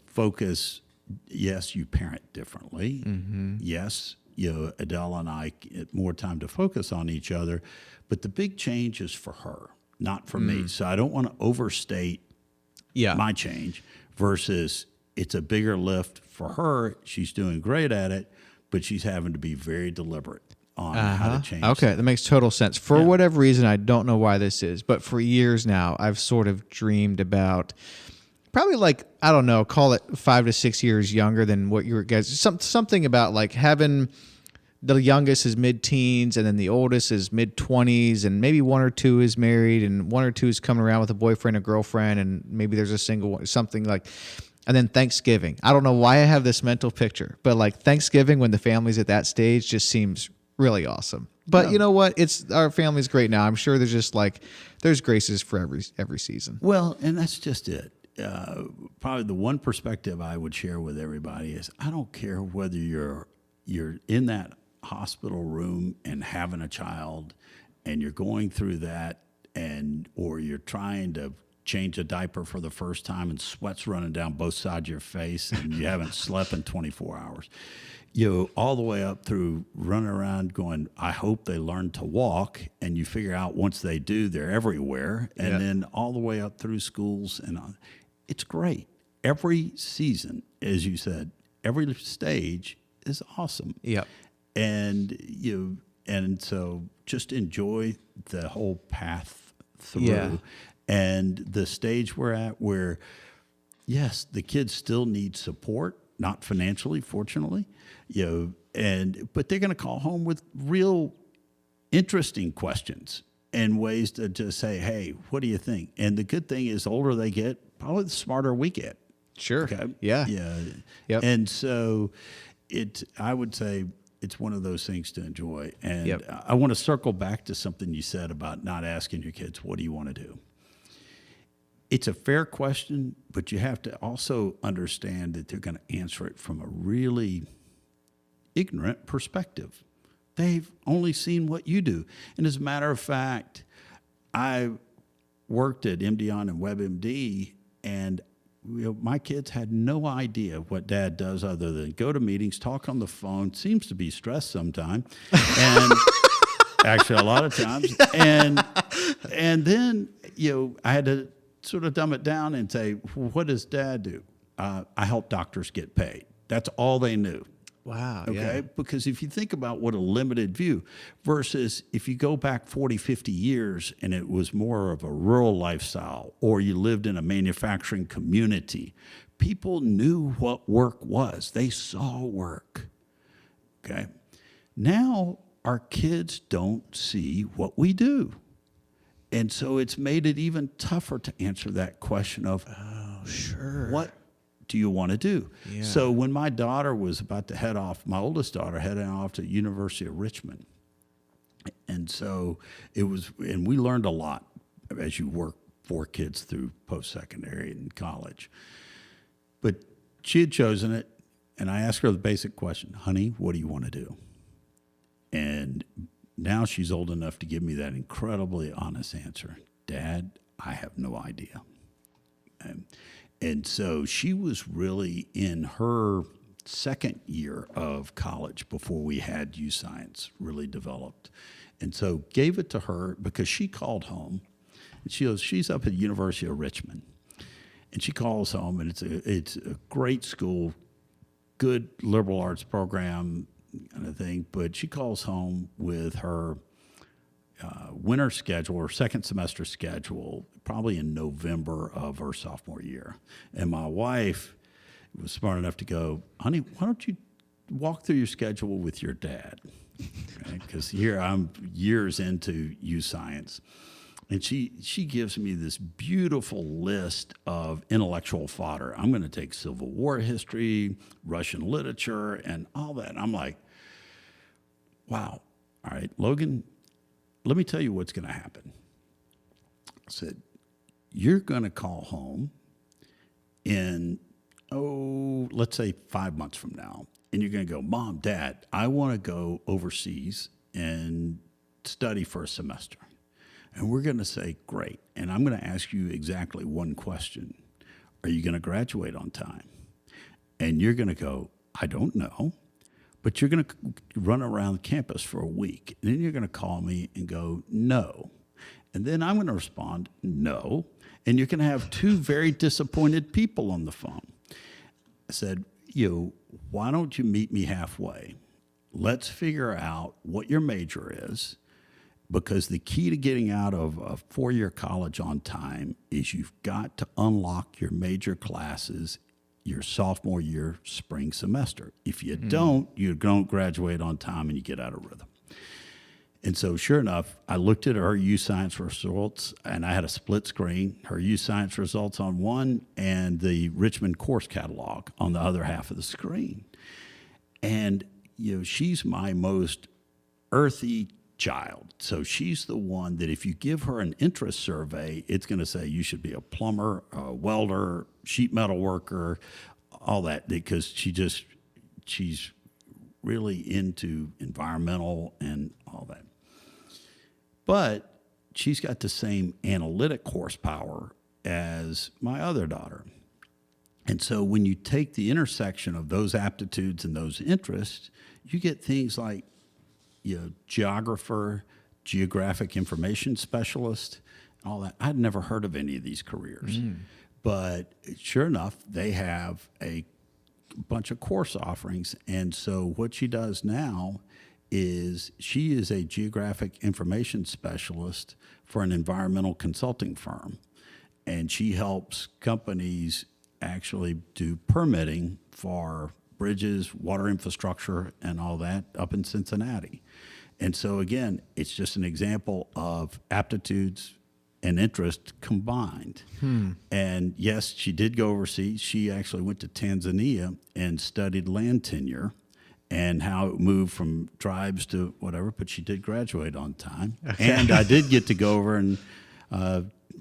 focus. Yes, you parent differently. Mm-hmm. Yes, Adele and I get more time to focus on each other, but the big change is for her, not for me. So I don't want to overstate my change versus it's a bigger lift for her. She's doing great at it, but she's having to be very deliberate on how to change.
Okay, that makes total sense. For whatever reason, I don't know why this is, but for years now, I've sort of dreamed about probably like, I don't know, call it 5 to 6 years younger than what you guys, something about like having the youngest is mid-teens and then the oldest is mid-20s and maybe 1 or 2 is married and 1 or 2 is coming around with a boyfriend or girlfriend and maybe there's a single one, something like. And then Thanksgiving. I don't know why I have this mental picture, but like Thanksgiving when the family's at that stage just seems really awesome. But you know what? Our family's great now. I'm sure there's just like there's graces for every season.
Well, and that's just it. Probably the one perspective I would share with everybody is I don't care whether you're in that hospital room and having a child and you're going through that or you're trying to change a diaper for the first time and sweat's running down both sides of your face and you haven't slept in 24 hours. All the way up through running around going, I hope they learn to walk, and you figure out once they do, they're everywhere, and then all the way up through schools. And it's great. Every season, as you said, every stage is awesome.
Yep.
And so just enjoy the whole path through.
Yeah.
And the stage we're at where, yes, the kids still need support, not financially, fortunately, but they're going to call home with real interesting questions and ways to just say, hey, what do you think? And the good thing is the older they get, probably the smarter we get.
Sure.
Okay.
Yeah.
Yeah.
Yep.
And so I would say it's one of those things to enjoy. And
Yep.
I want to circle back to something you said about not asking your kids, what do you want to do? It's a fair question, but you have to also understand that they're going to answer it from a really ignorant perspective. They've only seen what you do. And as a matter of fact, I worked at MDON and WebMD, and my kids had no idea what Dad does other than go to meetings, talk on the phone, seems to be stressed sometimes, and actually a lot of times. And then, I had to sort of dumb it down and say, what does Dad do? I help doctors get paid. That's all they knew.
Wow.
Okay.
Yeah.
Because if you think about what a limited view versus if you go back 40, 50 years and it was more of a rural lifestyle or you lived in a manufacturing community, people knew what work was. They saw work. Okay. Now our kids don't see what we do. And so it's made it even tougher to answer that question of, what do you want to do?
Yeah.
So when my daughter was about to head off, my oldest daughter heading off to University of Richmond. And so and we learned a lot as you work 4 kids through post-secondary and college. But she had chosen it, and I asked her the basic question, honey, what do you want to do? And now she's old enough to give me that incredibly honest answer. Dad, I have no idea. And so she was really in her second year of college before we had Youscience really developed. And so gave it to her because she called home. And she's up at the University of Richmond. And she calls home, and it's a great school, good liberal arts program kind of thing. But she calls home with her winter schedule or second semester schedule probably in November of her sophomore year. And my wife was smart enough to go, honey, why don't you walk through your schedule with your dad? Because here I'm years into Youscience. And she gives me this beautiful list of intellectual fodder. I'm going to take Civil War history, Russian literature, and all that. And I'm like, wow, all right, Logan, let me tell you what's going to happen. I said, you're going to call home in, let's say 5 months from now. And you're going to go, Mom, Dad, I want to go overseas and study for a semester. And we're going to say, great. And I'm going to ask you exactly one question. Are you going to graduate on time? And you're going to go, I don't know. But you're going to run around campus for a week. And then you're going to call me and go, no. And then I'm going to respond, no. And you're going to have 2 very disappointed people on the phone. I said, why don't you meet me halfway? Let's figure out what your major is. Because the key to getting out of a 4-year college on time is you've got to unlock your major classes your sophomore year spring semester. If you don't, you don't graduate on time and you get out of rhythm. And so sure enough, I looked at her Youscience results and I had a split screen, her Youscience results on one and the Richmond course catalog on the other half of the screen. And she's my most earthy child. So she's the one that if you give her an interest survey, it's going to say you should be a plumber, a welder, sheet metal worker, all that, because she's really into environmental and all that. But she's got the same analytic horsepower as my other daughter. And so when you take the intersection of those aptitudes and those interests, you get things like geographer, geographic information specialist, all that. I'd never heard of any of these careers. But sure enough, they have a a bunch of course offerings. And so what she does now is she is a geographic information specialist for an environmental consulting firm. And she helps companies actually do permitting for bridges, water infrastructure, and all that up in Cincinnati. And so, again, it's just an example of aptitudes and interest combined. And yes, she did go overseas. She actually went to Tanzania and studied land tenure and how it moved from tribes to whatever, but she did graduate on time. And I did get to go over and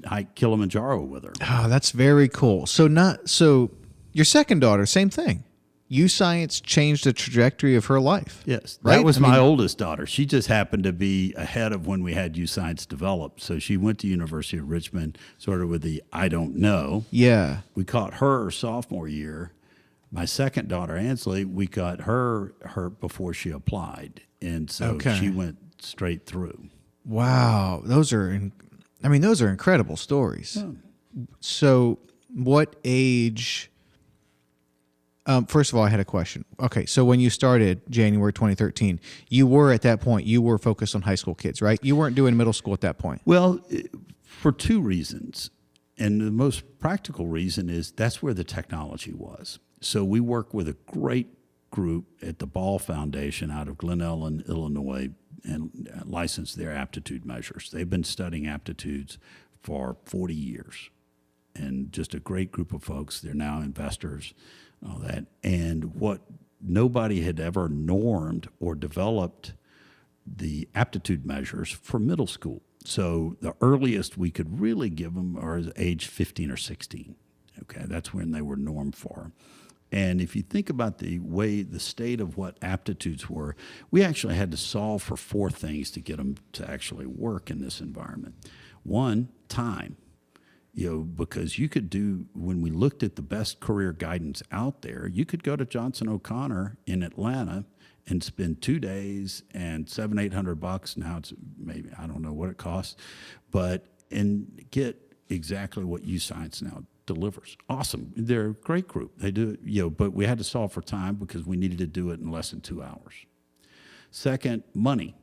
hike Kilimanjaro with her.
Oh, that's very cool. So your second daughter, same thing. Youscience changed the trajectory of her life.
Yes,
right?
that was my oldest daughter. She just happened to be ahead of when we had Youscience developed. So she went to University of Richmond sort of with the I don't know.
Yeah.
We caught her sophomore year. My second daughter, Ansley, we got her before she applied. And so she went straight through.
Wow. Those are incredible stories.
Yeah.
So what age... first of all, I had a question. Okay, so when you started January 2013, you were at that point, you were focused on high school kids, right? You weren't doing middle school at that point.
Well, for two reasons. And the most practical reason is that's where the technology was. So we work with a great group at the Ball Foundation out of Glen Ellen, Illinois, and licensed their aptitude measures. They've been studying aptitudes for 40 years. And just a great group of folks. They're now investors. All that. And what nobody had ever normed or developed the aptitude measures for middle school. So the earliest we could really give them are age 15 or 16. Okay, that's when they were normed for. And if you think about the state of what aptitudes were, we actually had to solve for four things to get them to actually work in this environment. One, time. Because you could when we looked at the best career guidance out there, you could go to Johnson O'Connor in Atlanta and spend 2 days and $700-800. Now it's maybe, I don't know what it costs, and get exactly what Youscience now delivers. Awesome. They're a great group. They do, but we had to solve for time because we needed to do it in less than 2 hours. Second, money.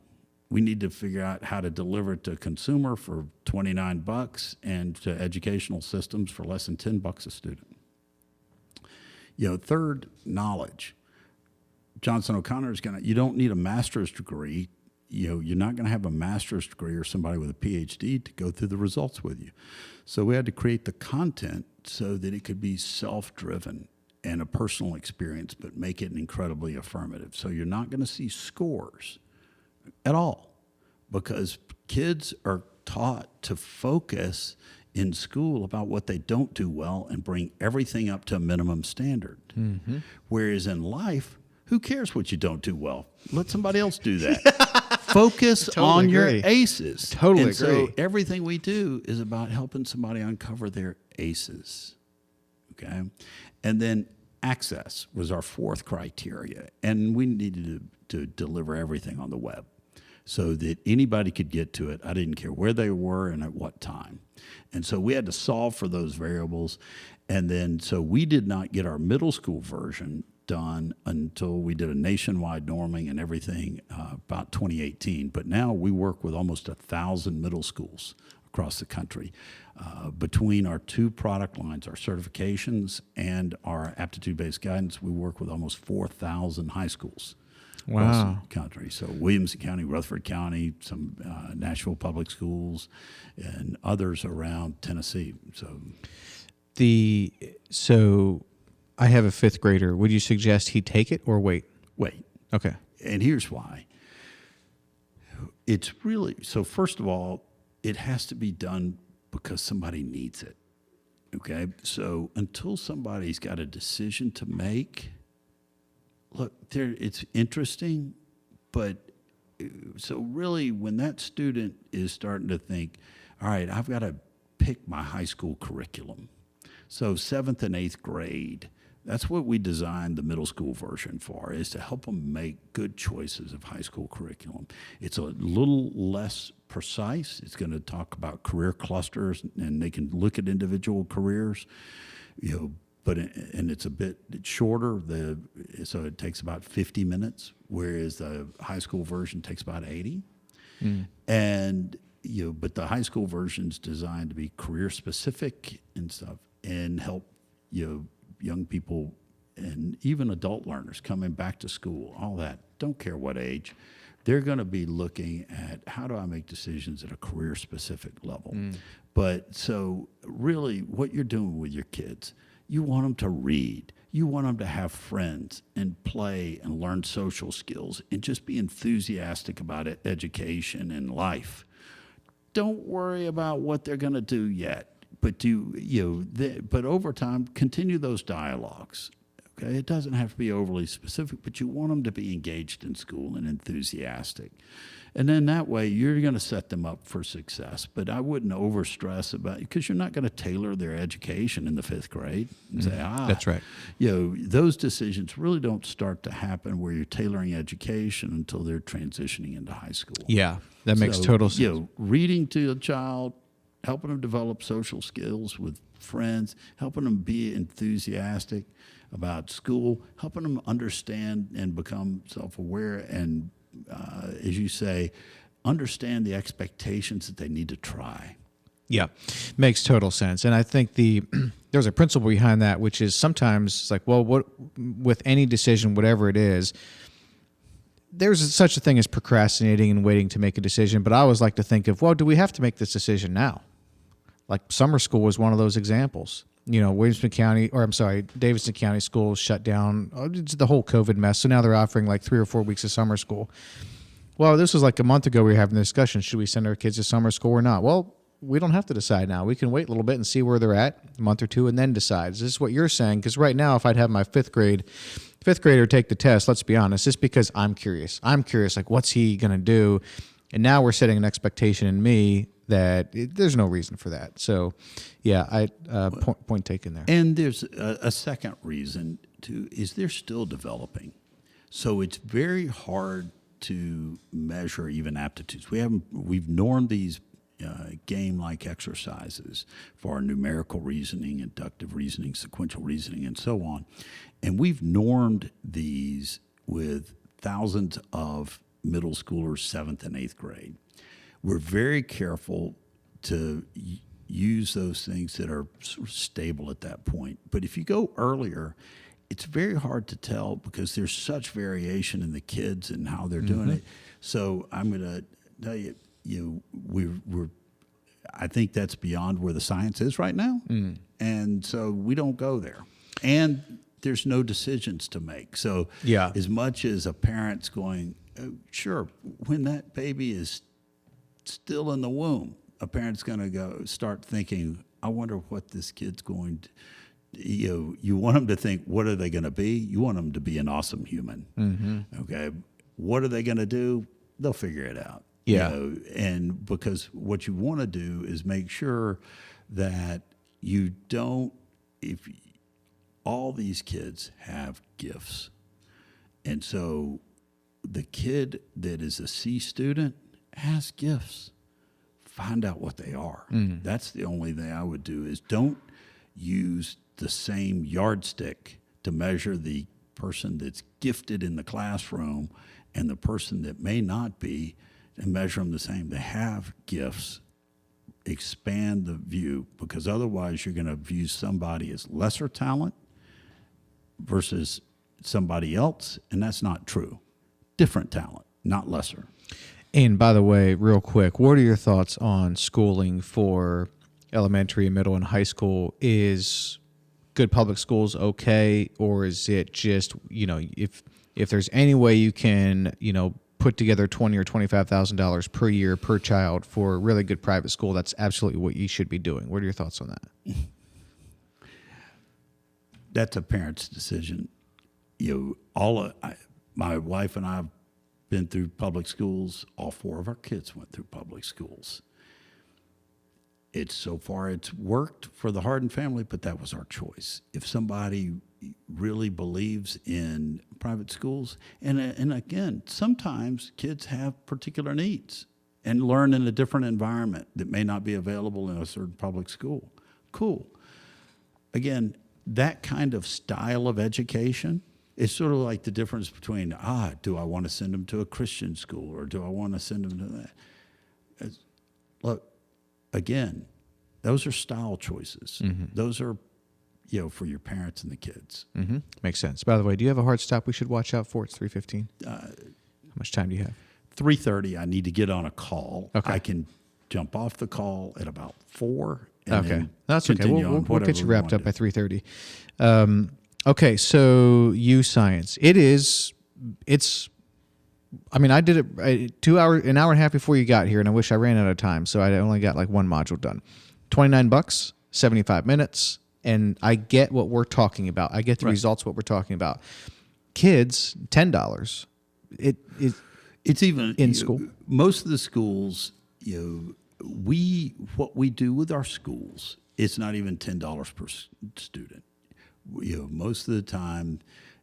We need to figure out how to deliver it to a consumer for $29 and to educational systems for less than $10 a student. Third, knowledge. Johnson O'Connor is you don't need a master's degree. You're not going to have a master's degree or somebody with a PhD to go through the results with you. So we had to create the content so that it could be self-driven and a personal experience, but make it incredibly affirmative. So you're not going to see scores at all, because kids are taught to focus in school about what they don't do well and bring everything up to a minimum standard. Mm-hmm. Whereas in life, who cares what you don't do well? Let somebody else do that. Focus on your aces.
Totally agree.
So everything we do is about helping somebody uncover their aces. Okay? And then access was our fourth criteria. And we needed to deliver everything on the web so that anybody could get to it. I didn't care where they were and at what time. And so we had to solve for those variables. And then, so we did not get our middle school version done until we did a nationwide norming and everything about 2018. But now we work with almost 1,000 middle schools across the country. Between our two product lines, our certifications and our aptitude-based guidance, we work with almost 4,000 high schools. Across the country. So Williamson County, Rutherford County, some Nashville Public Schools, and others around Tennessee.
So I have a fifth grader. Would you suggest he take it or wait?
Wait.
Okay.
And here's why. It's really, so first of all, it has to be done because somebody needs it. Okay? So until somebody's got a decision to make, look, it's interesting, but so really when that student is starting to think, all right, I've got to pick my high school curriculum. So 7th and 8th grade, that's what we designed the middle school version for, is to help them make good choices of high school curriculum. It's a little less precise. It's going to talk about career clusters, and they can look at individual careers, and it's a bit shorter. So it takes about 50 minutes, whereas the high school version takes about 80. And but the high school version's designed to be career specific and stuff, and help young people and even adult learners coming back to school. All that, don't care what age, they're going to be looking at how do I make decisions at a career specific level. But so really, what you're doing with your kids, you want them to read. You want them to have friends and play and learn social skills and just be enthusiastic about education and life. Don't worry about what they're going to do yet, but but over time, continue those dialogues. Okay, it doesn't have to be overly specific, but you want them to be engaged in school and enthusiastic. And then that way, you're going to set them up for success. But I wouldn't overstress about it, because you're not going to tailor their education in the 5th grade and say,
That's right.
Those decisions really don't start to happen where you're tailoring education until they're transitioning into high school.
Yeah, that makes total sense.
Reading to a child, helping them develop social skills with friends, helping them be enthusiastic about school, helping them understand and become self-aware and, as you say, understand the expectations that they need to try.
Yeah, makes total sense. And I think there's a principle behind that, which is sometimes it's like, well, with any decision, whatever it is, there's such a thing as procrastinating and waiting to make a decision. But I always like to think of, well, do we have to make this decision now? Like summer school was one of those examples. Davidson County schools shut down. It's the whole COVID mess. So now they're offering like 3 or 4 weeks of summer school. Well, this was like a month ago we were having the discussion. Should we send our kids to summer school or not? Well, we don't have to decide now. We can wait a little bit and see where they're at, a month or two, and then decide. Is this what you're saying? Because right now, if I'd have my fifth grader take the test, let's be honest, it's because I'm curious. Like, what's he going to do? And now we're setting an expectation in me that there's no reason for that. So, yeah, point taken there.
And there's a second reason, too, is they're still developing. So it's very hard to measure even aptitudes. We've normed these game-like exercises for numerical reasoning, inductive reasoning, sequential reasoning, and so on. And we've normed these with thousands of middle schoolers, 7th and 8th grade. We're very careful to use those things that are sort of stable at that point. But if you go earlier, it's very hard to tell because there's such variation in the kids and how they're doing it. So I'm going to tell you, I think that's beyond where the science is right now. And so we don't go there. And there's no decisions to make. So as much as a parent's going, sure, when that baby is still in the womb, a parent's going to go start thinking, I wonder what this kid's going to, you want them to think, what are they going to be? You want them to be an awesome human. Okay. What are they going to do? They'll figure it out. And because what you want to do is make sure that you don't, if all these kids have gifts. And so the kid that is a C student has gifts. Find out what they are. That's the only thing I would do is don't use the same yardstick to measure the person that's gifted in the classroom and the person that may not be, and measure them the same. They have gifts. Expand the view, because otherwise you're going to view somebody as lesser talent versus somebody else, and that's not true. Different talent, not lesser.
And by the way, real quick, what are your thoughts on schooling for elementary, middle, and high school? Is good public schools okay, or is it just, if there's any way you can, put together $20,000 or $25,000 per year per child for a really good private school, that's absolutely what you should be doing? What are your thoughts on that?
That's a parent's decision. My wife and I have been through public schools. All 4 of our kids went through public schools. So far it's worked for the Hardin family, but that was our choice. If somebody really believes in private schools, and again, sometimes kids have particular needs and learn in a different environment that may not be available in a certain public school. Cool. Again, that kind of style of education is sort of like the difference between, do I want to send them to a Christian school or do I want to send them to that? Look, again, those are style choices. Those are, for your parents and the kids.
Makes sense. By the way, do you have a hard stop we should watch out for? It's 3:15. How much time do you have?
3:30, I need to get on a call.
Okay.
I can jump off the call at about 4.
Okay, that's okay.
continue
We'll
on
get
whatever
you
we
wrapped
want
up
to
by 3:30. Okay, so Youscience. It's. I mean, I did it an hour and a half before you got here, and I wish I ran out of time, so I only got like one module done. $29, 75 minutes, and I get what we're talking about. I get the results, what we're talking about. Kids, $10.
It's even
in school.
Most of the schools, what we do with our schools, it's not even $10 per student. Most of the time,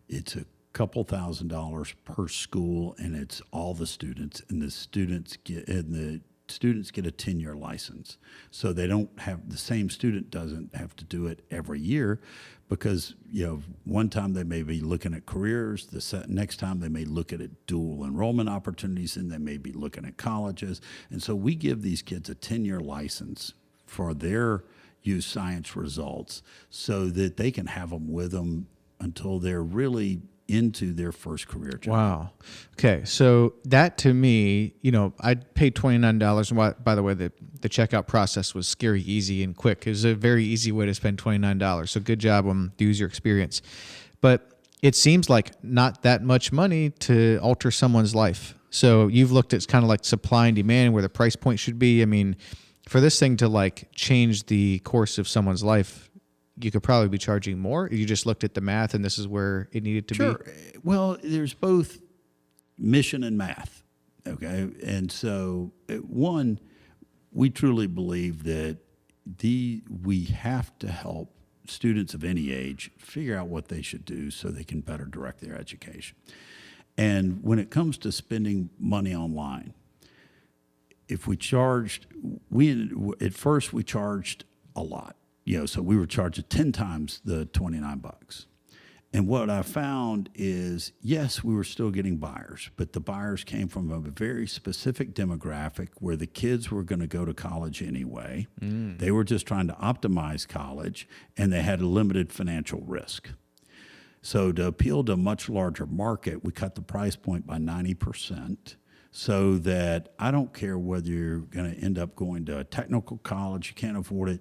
it's a couple $1,000s per school, and it's all the students, and the students get a 10-year license. So they don't have, the same student doesn't have to do it every year, because one time they may be looking at careers, the next time they may look at dual enrollment opportunities, and they may be looking at colleges. And so we give these kids a 10-year license for their Youscience results, so that they can have them with them until they're really into their first career job.
Wow. Okay, so that to me, I paid $29. And by the way, the checkout process was scary, easy, and quick. It was a very easy way to spend $29. So good job on the user experience. But it seems like not that much money to alter someone's life. So you've looked at kind of like supply and demand and where the price point should be. I mean, for this thing to like change the course of someone's life, you could probably be charging more. You just looked at the math and this is where it needed to be.
Sure. Well, there's both mission and math. Okay. And so one, we truly believe that we have to help students of any age figure out what they should do so they can better direct their education. And when it comes to spending money online, if we charged, at first we charged a lot. So we were charging 10 times the $29. And what I found is, yes, we were still getting buyers, but the buyers came from a very specific demographic where the kids were going to go to college anyway. They were just trying to optimize college, and they had a limited financial risk. So to appeal to a much larger market, we cut the price point by 90%. So that I don't care whether you're going to end up going to a technical college, you can't afford it.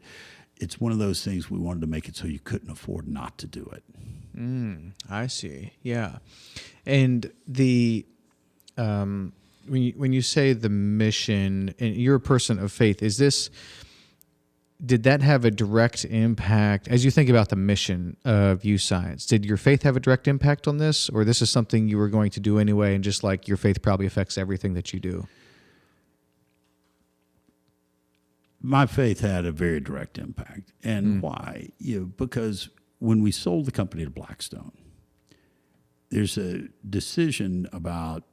It's one of those things we wanted to make it so you couldn't afford not to do it.
I see. Yeah. And when you say the mission, and you're a person of faith, did that have a direct impact as you think about the mission of Youscience? Did your faith have a direct impact on this, or this is something you were going to do anyway, and just like your faith probably affects everything that you do?
My faith had a very direct impact. And why? Because when we sold the company to Blackstone, there's a decision about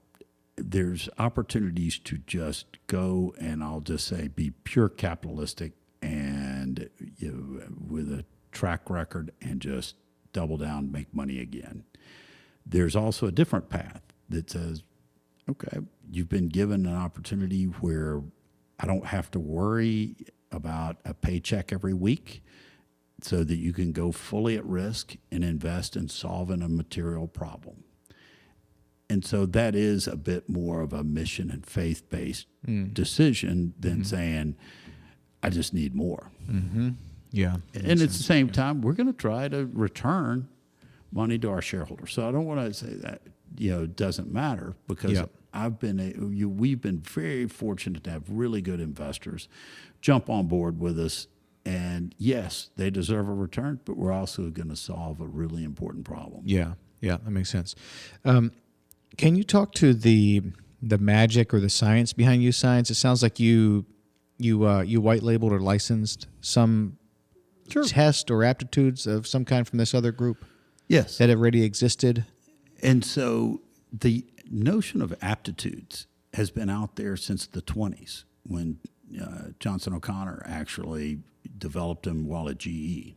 there's opportunities to just go and I'll just say be pure capitalistic and with a track record and just double down, make money again. There's also a different path that says, okay, you've been given an opportunity where I don't have to worry about a paycheck every week, so that you can go fully at risk and invest in solving a material problem. And so that is a bit more of a mission and faith-based decision than saying, I just need more.
Yeah.
And at the same time, we're going to try to return money to our shareholders. So I don't want to say that, it doesn't matter, because we've been very fortunate to have really good investors jump on board with us. And yes, they deserve a return, but we're also going to solve a really important problem.
Yeah, that makes sense. Can you talk to the magic or the science behind Youscience? It sounds like you white labeled or licensed some test or aptitudes of some kind from this other group.
Yes,
that already existed.
And so the notion of aptitudes has been out there since the 1920s when Johnson O'Connor actually developed them while at GE.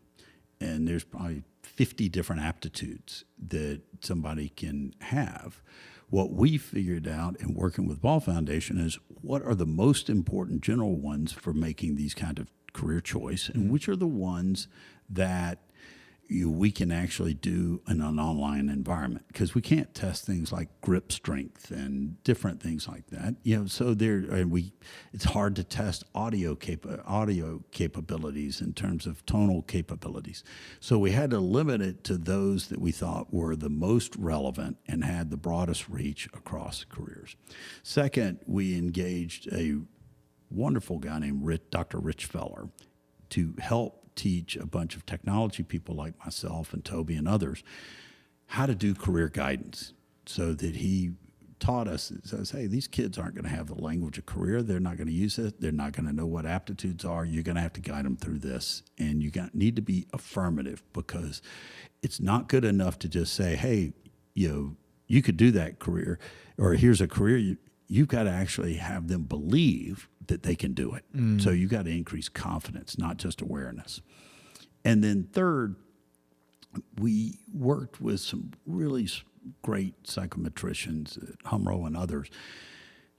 And there's probably 50 different aptitudes that somebody can have. What we figured out in working with Ball Foundation is what are the most important general ones for making these kind of career choice, and which are the ones that we can actually do in an online environment, because we can't test things like grip strength and different things like that. So it's hard to test audio capabilities in terms of tonal capabilities. So we had to limit it to those that we thought were the most relevant and had the broadest reach across careers. Second, we engaged a wonderful guy named Dr. Rich Feller to help teach a bunch of technology people like myself and Toby and others how to do career guidance, so that he taught us, it says, hey, these kids aren't going to have the language of career. They're not going to use it. They're not going to know what aptitudes are. You're going to have to guide them through this. And you need to be affirmative, because it's not good enough to just say, hey, you could do that career, or here's a career. You've got to actually have them believe that they can do it. So you got to increase confidence, not just awareness. And then third, we worked with some really great psychometricians at Humro and others,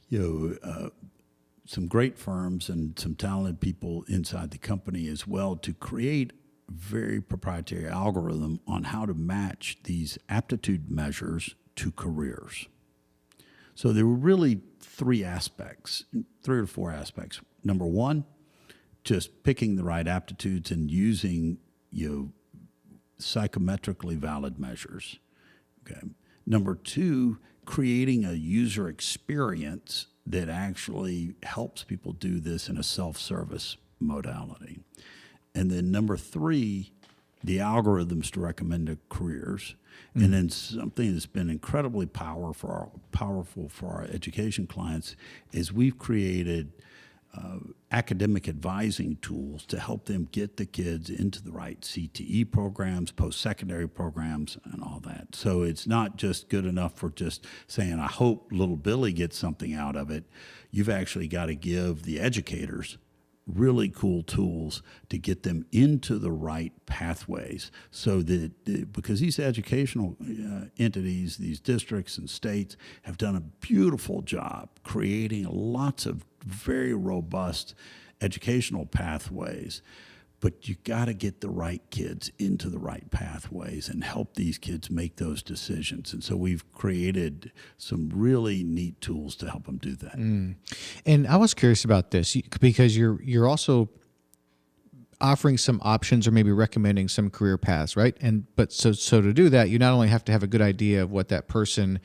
some great firms and some talented people inside the company as well, to create a very proprietary algorithm on how to match these aptitude measures to careers. So there were really three or four aspects. Number one, just picking the right aptitudes and using psychometrically valid measures. Okay. Number two, creating a user experience that actually helps people do this in a self-service modality. And then number three, the algorithms to recommend to careers. And then something that's been incredibly powerful for our education clients is we've created academic advising tools to help them get the kids into the right CTE programs, post-secondary programs, and all that. So it's not just good enough for just saying, I hope little Billy gets something out of it. You've actually got to give the educators really cool tools to get them into the right pathways, so that because these educational entities, these districts and states have done a beautiful job creating lots of very robust educational pathways, but you got to get the right kids into the right pathways and help these kids make those decisions. And so we've created some really neat tools to help them do that.
And I was curious about this, because you're also offering some options, or maybe recommending some career paths, right? But so to do that, you not only have to have a good idea of what that person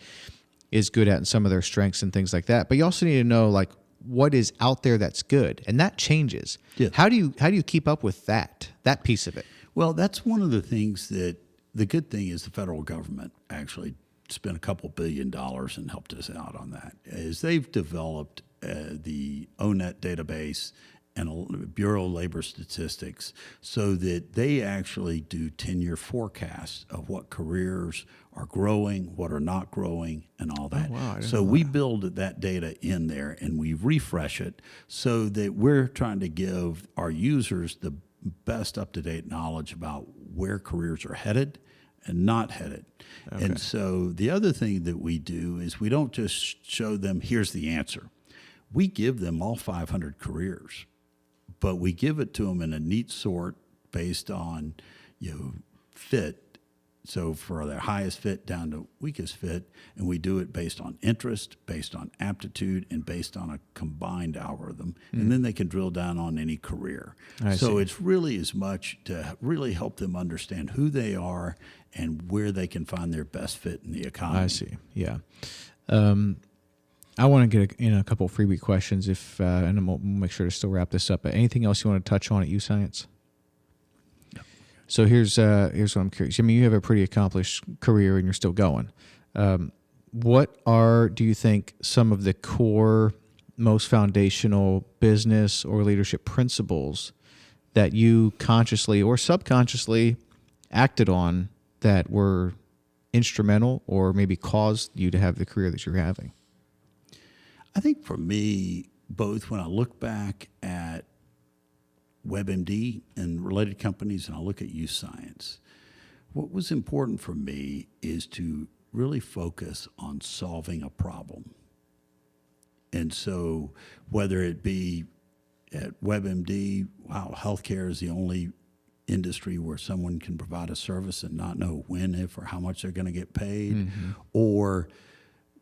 is good at and some of their strengths and things like that, but you also need to know what is out there that's good, and that changes.
Yes.
How do you keep up with that piece of it?
Well, that's one of the things that the good thing is the federal government actually spent a couple $2 billion and helped us out on that. Is they've developed the ONET database and Bureau of Labor Statistics, so that they actually do 10-year forecasts of what careers are growing, what are not growing, and all that.
Oh, wow,
so we build that data in there, and we refresh it so that we're trying to give our users the best up-to-date knowledge about where careers are headed and not headed. Okay. And so the other thing that we do is we don't just show them, here's the answer. We give them all 500 careers, but we give it to them in a neat sort based on fit. So for their highest fit down to weakest fit, and we do it based on interest, based on aptitude, and based on a combined algorithm. And then they can drill down on any career.
I see.
It's really as much to really help them understand who they are and where they can find their best fit in the economy.
I see. Yeah. I want to get in a couple of freebie questions, and then we'll make sure to still wrap this up. But anything else you want to touch on at Youscience? So here's what I'm curious. I mean, you have a pretty accomplished career and you're still going. What do you think, some of the core, most foundational business or leadership principles that you consciously or subconsciously acted on that were instrumental or maybe caused you to have the career that you're having?
I think for me, both when I look back at WebMD and related companies, and I look at Youscience, what was important for me is to really focus on solving a problem. And so whether it be at WebMD, wow, healthcare is the only industry where someone can provide a service and not know when, if, or how much they're going to get paid, or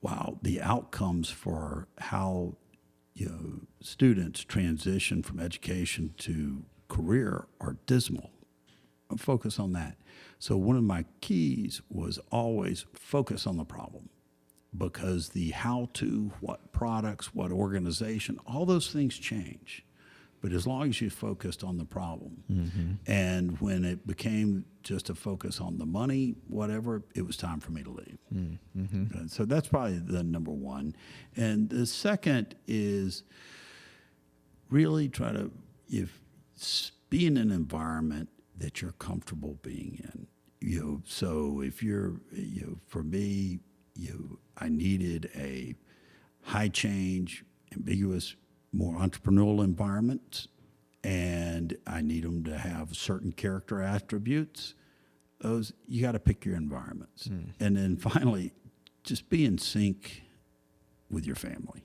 wow, the outcomes for how students transition from education to career are dismal. Focus on that. So one of my keys was always focus on the problem, because the how-to, what products, what organization, all those things change. But as long as you focused on the problem, and when it became just a focus on the money, whatever, it was time for me to leave. And so that's probably the number one. And the second is really try to be in an environment that you're comfortable being in. So if you're, for me, I needed a high change, ambiguous, more entrepreneurial environment, and I need them to have certain character attributes. Those, you got to pick your environments. And then finally, just be in sync with your family.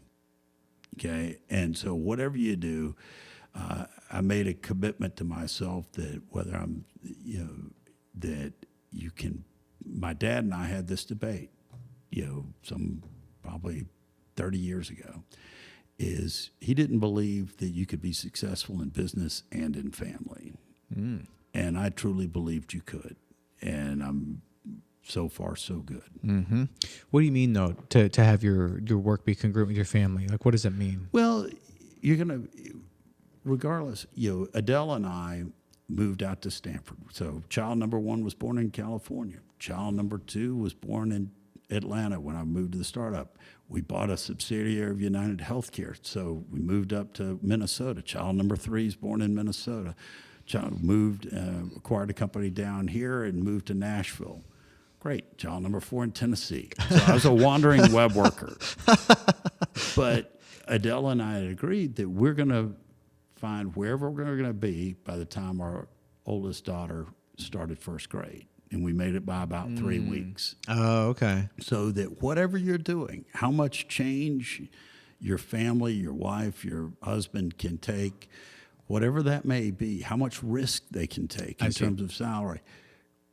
Okay. And so whatever you do, I made a commitment to myself that whether I'm, that you can, my dad and I had this debate, some probably 30 years ago, is he didn't believe that you could be successful in business and in family. And I truly believed you could. And I'm so far so good.
What do you mean, though, to have your work be congruent with your family? Like, what does that mean?
Well, you're going to, regardless, Adele and I moved out to Stanford. So child number one was born in California. Child number two was born in Atlanta when I moved to the startup. We bought a subsidiary of United Healthcare, so we moved up to Minnesota. Child number three is born in Minnesota. Child moved, acquired a company down here and moved to Nashville. Great. Child number four in Tennessee. So I was a wandering web worker. But Adele and I had agreed that we're going to find wherever we're going to be by the time our oldest daughter started first grade. And we made it by about 3 weeks.
Oh, okay.
So that whatever you're doing, how much change your family, your wife, your husband can take, whatever that may be, how much risk they can take in terms of salary,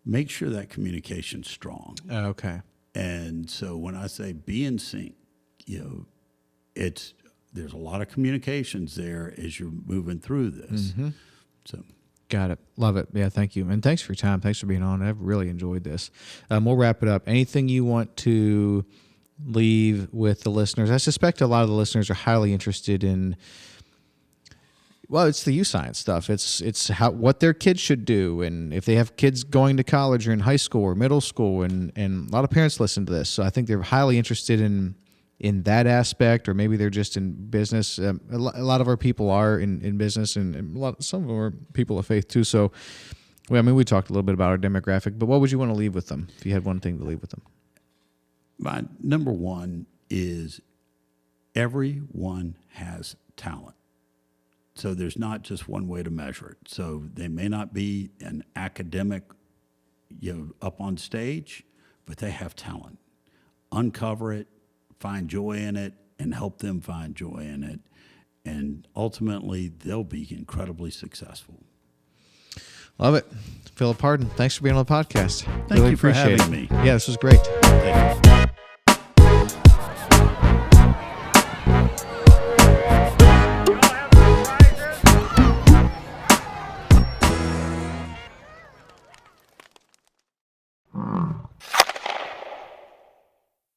make sure that communication's strong.
Okay.
And so when I say be in sync, there's a lot of communications there as you're moving through this. So.
Got it. Love it. Yeah, thank you. And thanks for your time. Thanks for being on. I've really enjoyed this. We'll wrap it up. Anything you want to leave with the listeners? I suspect a lot of the listeners are highly interested in, well, it's the Youscience stuff. It's what their kids should do, and if they have kids going to college or in high school or middle school, and a lot of parents listen to this. So I think they're highly interested in that aspect, or maybe they're just in business. A lot of our people are in business, and some of them are people of faith too. So, we talked a little bit about our demographic, but what would you want to leave with them if you had one thing to leave with them?
My number one is everyone has talent. So there's not just one way to measure it. So they may not be an academic, up on stage, but they have talent. Uncover it. Find joy in it, and help them find joy in it. And ultimately, they'll be incredibly successful.
Love it. Philip Hardin, thanks for being on the podcast.
Thank you for having me.
Yeah, this was great.
Thank you.